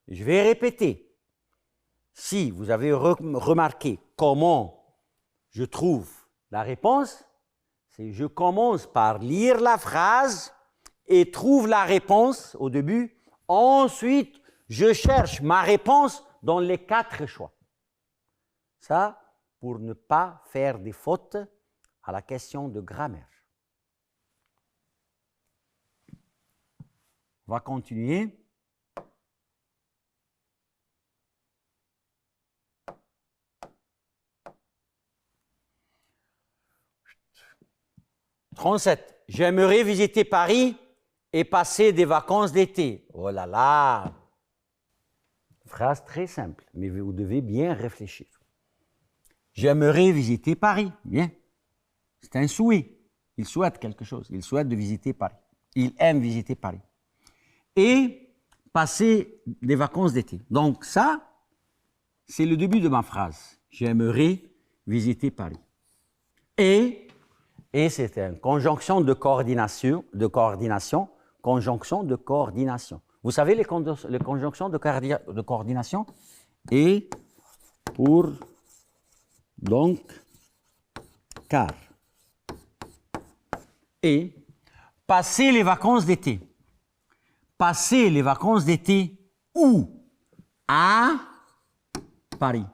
Je vais répéter. Si vous avez remarqué comment je trouve la réponse, c'est je commence par lire la phrase et trouve la réponse au début. Ensuite, je cherche ma réponse dans les 4 choix. Ça, pour ne pas faire des fautes à la question de grammaire. On va continuer. « 37. J'aimerais visiter Paris et passer des vacances d'été. » Oh là là! Phrase très simple, mais vous devez bien réfléchir. J'aimerais visiter Paris. Bien. C'est un souhait. Il souhaite quelque chose. Il souhaite de visiter Paris. Il aime visiter Paris. Et passer des vacances d'été. Donc ça, c'est le début de ma phrase. J'aimerais visiter Paris. Et c'est une conjonction de coordination, conjonction de coordination. Vous savez les conjonctions de coordination? Et pour, donc, car. Et passer les vacances d'été. Passer les vacances d'été où? À Paris.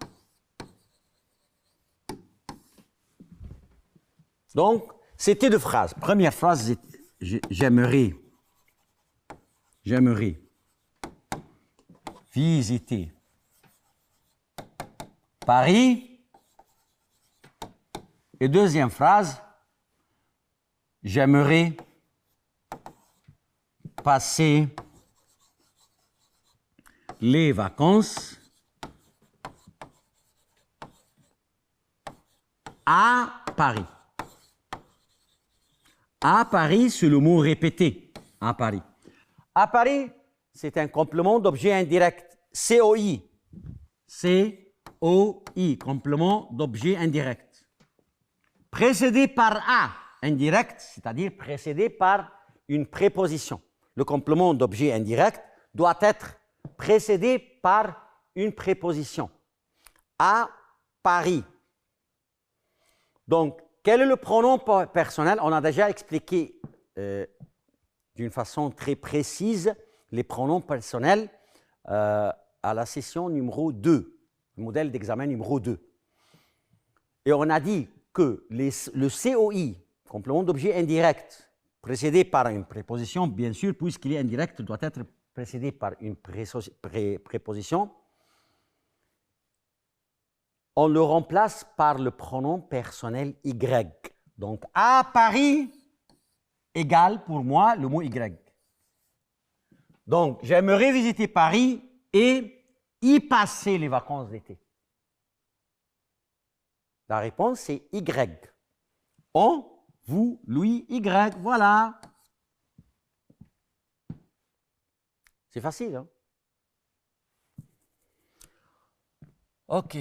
Donc, c'était 2 phrases. Première phrase, j'aimerais visiter Paris. Et deuxième phrase, j'aimerais passer les vacances à Paris. À Paris, c'est le mot répété. À Paris. À Paris, c'est un complément d'objet indirect. COI. COI, complément d'objet indirect. Précédé par A, indirect, c'est-à-dire précédé par une préposition. Le complément d'objet indirect doit être précédé par une préposition. À Paris. Donc, quel est le pronom personnel? On a déjà expliqué d'une façon très précise les pronoms personnels à la session numéro 2, le modèle d'examen numéro 2. Et on a dit que le COI, complément d'objet indirect, précédé par une préposition, bien sûr, puisqu'il est indirect, doit être précédé par une préposition. On le remplace par le pronom personnel Y. Donc, à Paris égale pour moi le mot Y. Donc, j'aimerais visiter Paris et y passer les vacances d'été. La réponse, c'est Y. On, vous, lui, Y. Voilà. C'est facile, hein? OK.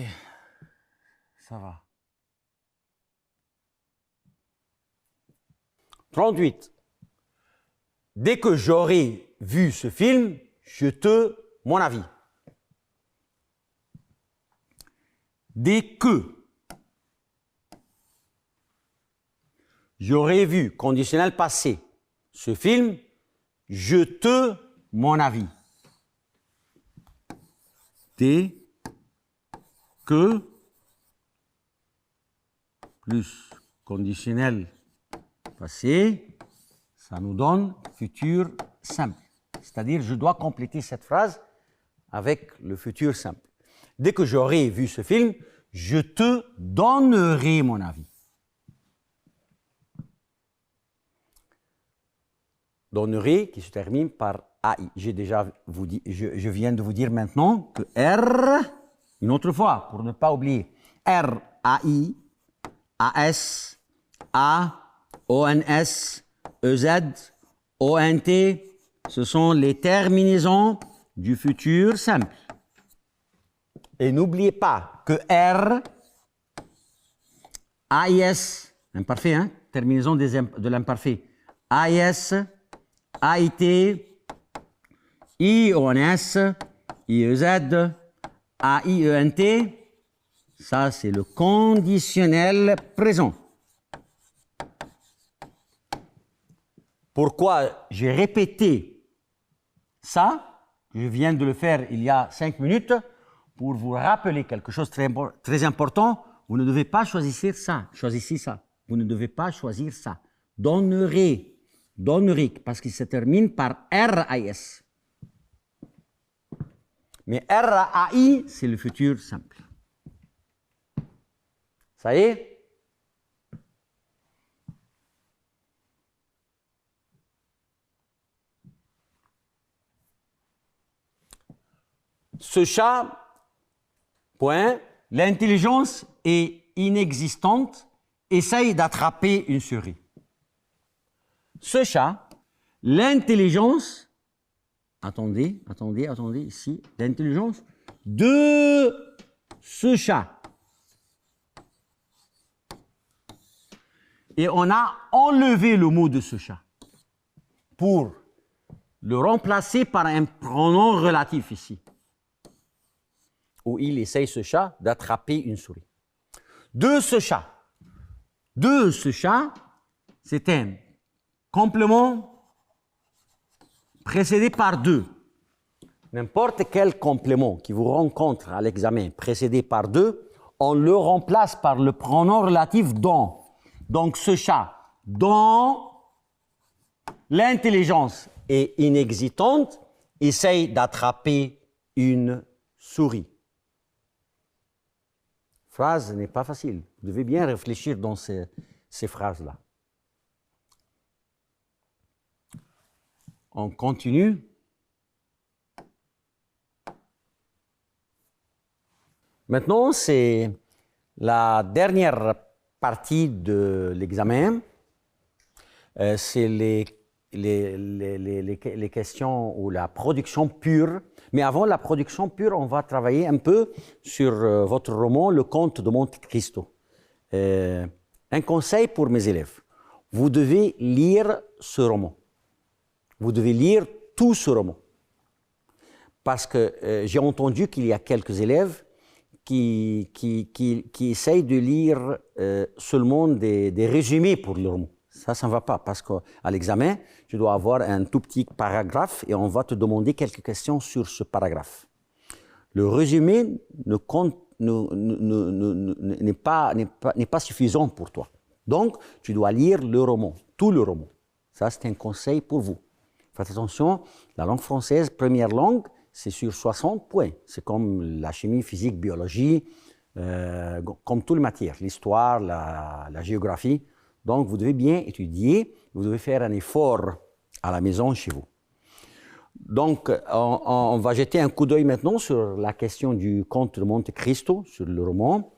Ça va. 38. Dès que j'aurai vu ce film, je te mon avis. Dès que j'aurai vu, conditionnel passé, ce film, je te mon avis. Dès que plus conditionnel passé, ça nous donne futur simple. C'est-à-dire, je dois compléter cette phrase avec le futur simple. Dès que j'aurai vu ce film, je te donnerai mon avis. Donnerai qui se termine par AI. J'ai déjà vous dit, je viens de vous dire maintenant que R, une autre fois, pour ne pas oublier, R, AI, AS, A, ONS, EZ, ONT, ce sont les terminaisons du futur simple. Et n'oubliez pas que R, AIS, imparfait, hein, terminaison de l'imparfait, AIS, AIT, IONS, IEZ, AIENT, ça c'est le conditionnel présent. Pourquoi j'ai répété ça? Je viens de le faire il y a 5 minutes pour vous rappeler quelque chose de très important. Vous ne devez pas choisir ça. Choisissez ça. Vous ne devez pas choisir ça. Donnerai. Donnerai, parce qu'il se termine par RAS. Mais RAI, c'est le futur simple. Ça y est? Ce chat, point, l'intelligence est inexistante, essaye d'attraper une souris. Ce chat, l'intelligence, attendez, ici, l'intelligence de ce chat. Et on a enlevé le mot de ce chat pour le remplacer par un pronom relatif ici, où il essaye, ce chat, d'attraper une souris. De ce chat. De ce chat, c'est un complément précédé par deux. N'importe quel complément qui vous rencontre à l'examen précédé par deux, on le remplace par le pronom relatif dont. Donc ce chat, dont l'intelligence est inexistante, essaye d'attraper une souris. Phrase n'est pas facile. Vous devez bien réfléchir dans ces phrases-là. On continue. Maintenant, c'est la dernière partie de l'examen. C'est les questions ou la production pure. Mais avant la production pure, on va travailler un peu sur votre roman, Le Comte de Monte Cristo. Un conseil pour mes élèves. Vous devez lire ce roman. Vous devez lire tout ce roman. Parce que j'ai entendu qu'il y a quelques élèves qui essayent de lire seulement des résumés pour le roman. Ça ne va pas, parce qu'à l'examen, tu dois avoir un tout petit paragraphe et on va te demander quelques questions sur ce paragraphe. Le résumé n'est pas suffisant pour toi. Donc, tu dois lire le roman, tout le roman. Ça, c'est un conseil pour vous. Faites attention, la langue française, première langue, c'est sur 60 points. C'est comme la chimie, physique, biologie, comme toutes les matières, l'histoire, la géographie. Donc, vous devez bien étudier, vous devez faire un effort à la maison chez vous. Donc, on va jeter un coup d'œil maintenant sur la question du Comte de Monte Cristo, sur le roman.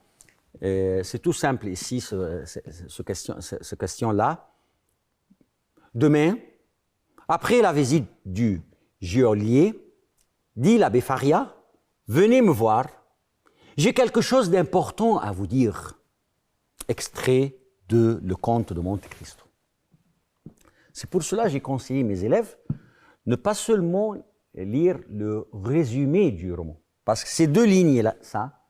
C'est tout simple ici, cette question-là. Demain, après la visite du geôlier, dit l'abbé Faria, venez me voir, j'ai quelque chose d'important à vous dire. Extrait de Le Comte de Monte Cristo. C'est pour cela que j'ai conseillé mes élèves ne pas seulement lire le résumé du roman, parce que ces deux lignes-là, ça,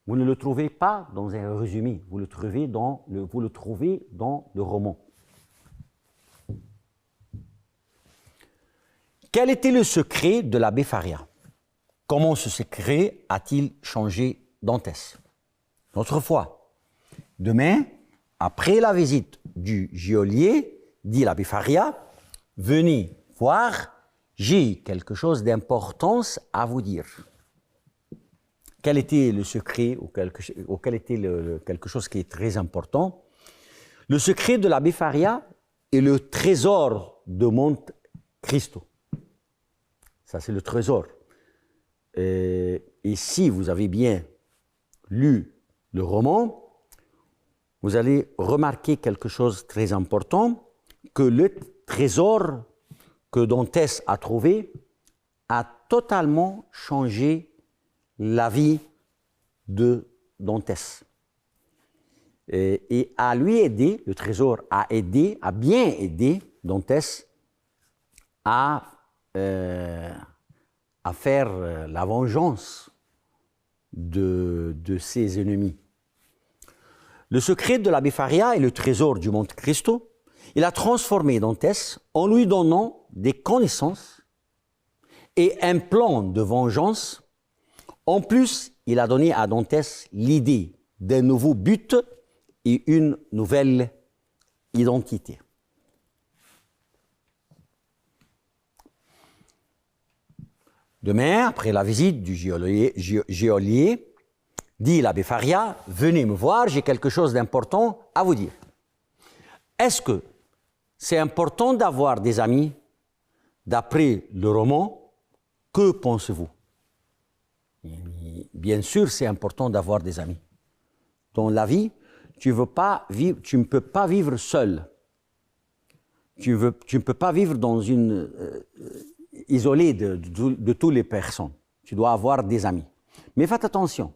vous ne le trouvez pas dans un résumé, vous le trouvez dans le roman. Quel était le secret de l'abbé Faria? Comment ce secret a-t-il changé Dantès? Notre foi. Demain, après la visite du geôlier, dit l'abbé Faria, venez voir, j'ai quelque chose d'importance à vous dire. Quel était le secret ou quel était quelque chose qui est très important? Le secret de l'abbé Faria est le trésor de Monte Cristo. Ça, c'est le trésor. Et si vous avez bien lu le roman, vous allez remarquer quelque chose de très important, que le trésor que Dantès a trouvé a totalement changé la vie de Dantès. Et a lui aidé, le trésor a bien aidé Dantès à faire la vengeance de ses ennemis. Le secret de l'abbé Faria et le trésor du Monte Cristo, il a transformé Dantès en lui donnant des connaissances et un plan de vengeance. En plus, il a donné à Dantès l'idée d'un nouveau but et une nouvelle identité. Demain, après la visite du geôlier, dit l'abbé Faria, venez me voir, j'ai quelque chose d'important à vous dire. Est-ce que c'est important d'avoir des amis? D'après le roman, que pensez-vous? Bien sûr, c'est important d'avoir des amis. Dans la vie, tu ne peux pas vivre seul. Tu ne peux pas vivre dans isolé de toutes les personnes. Tu dois avoir des amis. Mais faites attention,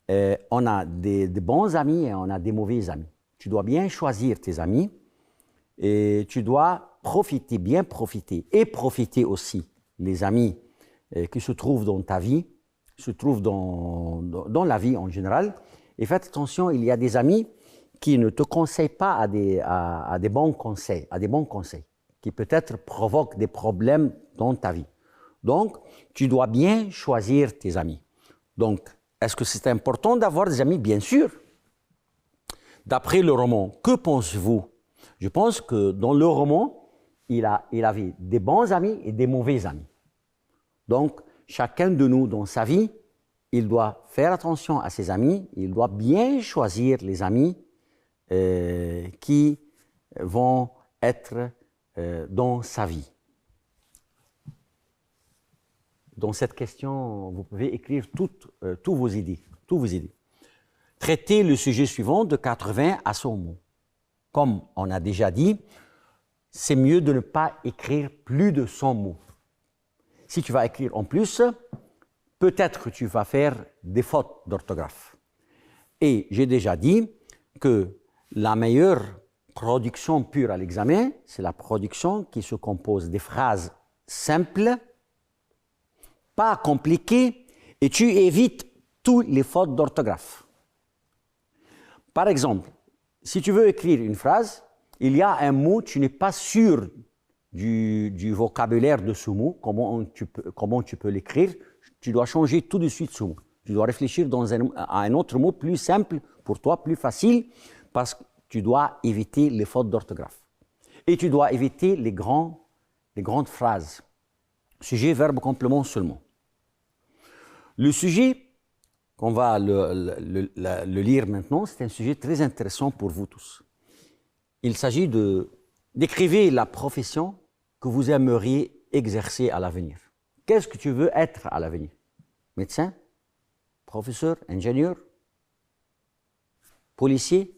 on a des bons amis et on a des mauvais amis. Tu dois bien choisir tes amis et tu dois bien profiter et profiter aussi les amis qui se trouvent dans ta vie, se trouvent dans la vie en général. Et faites attention, il y a des amis qui ne te conseillent pas à des bons conseils, qui peut-être provoquent des problèmes dans ta vie. Donc, tu dois bien choisir tes amis. Donc, est-ce que c'est important d'avoir des amis? Bien sûr. D'après le roman, que pensez-vous? Je pense que dans le roman, il avait des bons amis et des mauvais amis. Donc, chacun de nous, dans sa vie, il doit faire attention à ses amis, il doit bien choisir les amis qui vont être dans sa vie. Dans cette question, vous pouvez écrire toutes vos idées. traiter le sujet suivant de 80 à 100 mots. Comme on a déjà dit, c'est mieux de ne pas écrire plus de 100 mots. Si tu vas écrire en plus, peut-être que tu vas faire des fautes d'orthographe. Et j'ai déjà dit que la meilleure production pure à l'examen, c'est la production qui se compose des phrases simples, pas compliquées, et tu évites toutes les fautes d'orthographe. Par exemple, si tu veux écrire une phrase, il y a un mot, tu n'es pas sûr du vocabulaire de ce mot, comment tu peux l'écrire, tu dois changer tout de suite ce mot. Tu dois réfléchir à un autre mot plus simple pour toi, plus facile, parce que tu dois éviter les fautes d'orthographe. Et tu dois éviter les grandes phrases. Sujet, verbe, complément seulement. Le sujet qu'on va le lire maintenant, c'est un sujet très intéressant pour vous tous. Il s'agit d'écrire la profession que vous aimeriez exercer à l'avenir. Qu'est-ce que tu veux être à l'avenir? Médecin? Professeur? Ingénieur? Policier?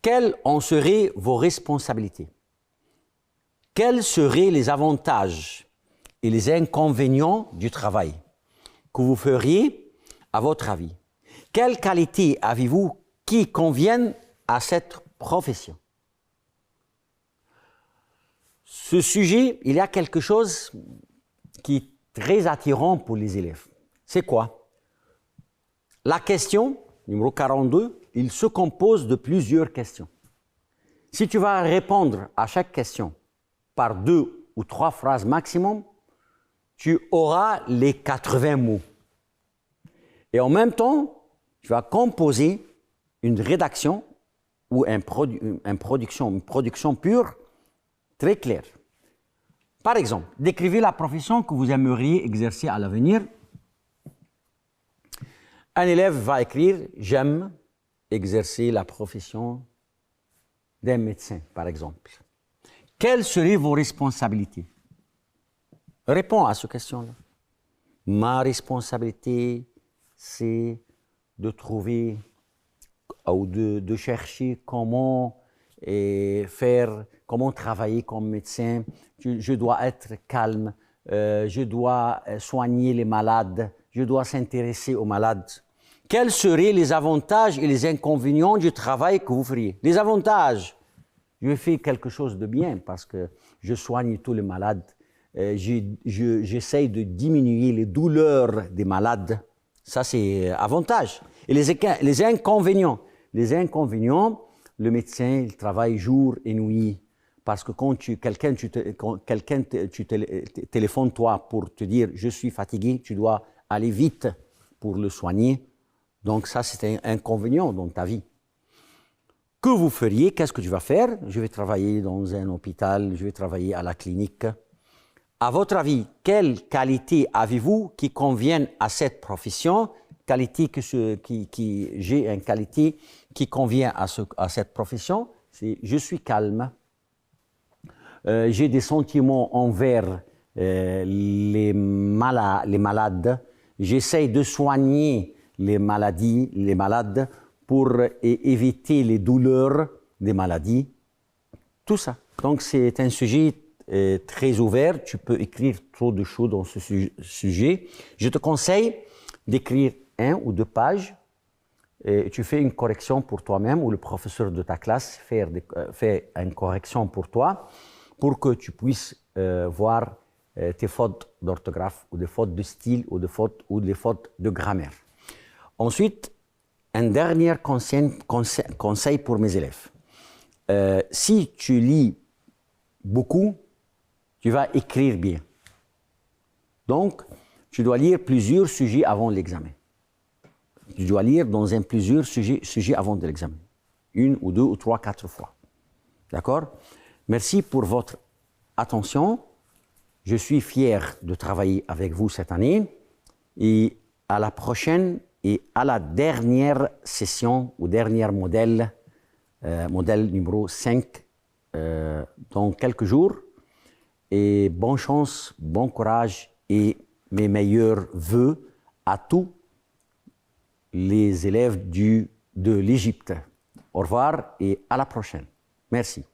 Quelles en seraient vos responsabilités? Quels seraient les avantages et les inconvénients du travail que vous feriez à votre avis? Quelles qualités avez-vous qui conviennent à cette profession? Ce sujet, il y a quelque chose qui est très attirant pour les élèves. C'est quoi? La question, numéro 42, il se compose de plusieurs questions. Si tu vas répondre à chaque question par 2 ou 3 phrases maximum, tu auras les 80 mots. Et en même temps, tu vas composer une rédaction ou une production pure très claire. Par exemple, décrivez la profession que vous aimeriez exercer à l'avenir. Un élève va écrire « J'aime exercer la profession d'un médecin », par exemple. Quelles seraient vos responsabilités? Réponds à cette question-là. Ma responsabilité, c'est de trouver ou de chercher comment comment travailler comme médecin. Je dois être calme, je dois soigner les malades, je dois s'intéresser aux malades. Quels seraient les avantages et les inconvénients du travail que vous feriez? Les avantages, je fais quelque chose de bien parce que je soigne tous les malades. J'essaye de diminuer les douleurs des malades. Ça, c'est avantage. Et les inconvénients. Les inconvénients, le médecin, il travaille jour et nuit. Parce que quand quelqu'un téléphone toi pour te dire « je suis fatigué », tu dois aller vite pour le soigner. Donc ça, c'est un inconvénient dans ta vie. Que vous feriez? Qu'est-ce que tu vas faire? Je vais travailler dans un hôpital, je vais travailler à la clinique. À votre avis, quelles qualités avez-vous qui conviennent à cette profession? J'ai une qualité qui convient à cette profession, c'est « je suis calme ». J'ai des sentiments envers les malades. J'essaie de soigner les malades pour éviter les douleurs des maladies. Tout ça. Donc, c'est un sujet très ouvert. Tu peux écrire trop de choses dans ce sujet. Je te conseille d'écrire 1 ou 2 pages. Et tu fais une correction pour toi-même ou le professeur de ta classe fait une correction pour toi, pour que tu puisses voir tes fautes d'orthographe ou des fautes de style ou des fautes de grammaire. Ensuite, un dernier conseil pour mes élèves. Si tu lis beaucoup, tu vas écrire bien. Donc, tu dois lire plusieurs sujets avant l'examen. Tu dois lire dans plusieurs sujets avant de l'examen. 1 ou 2 ou 3, 4 fois. D'accord? Merci pour votre attention. Je suis fier de travailler avec vous cette année. Et à la prochaine et à la dernière session ou dernier modèle numéro 5 dans quelques jours. Et bonne chance, bon courage et mes meilleurs vœux à tous les élèves de l'Égypte. Au revoir et à la prochaine. Merci.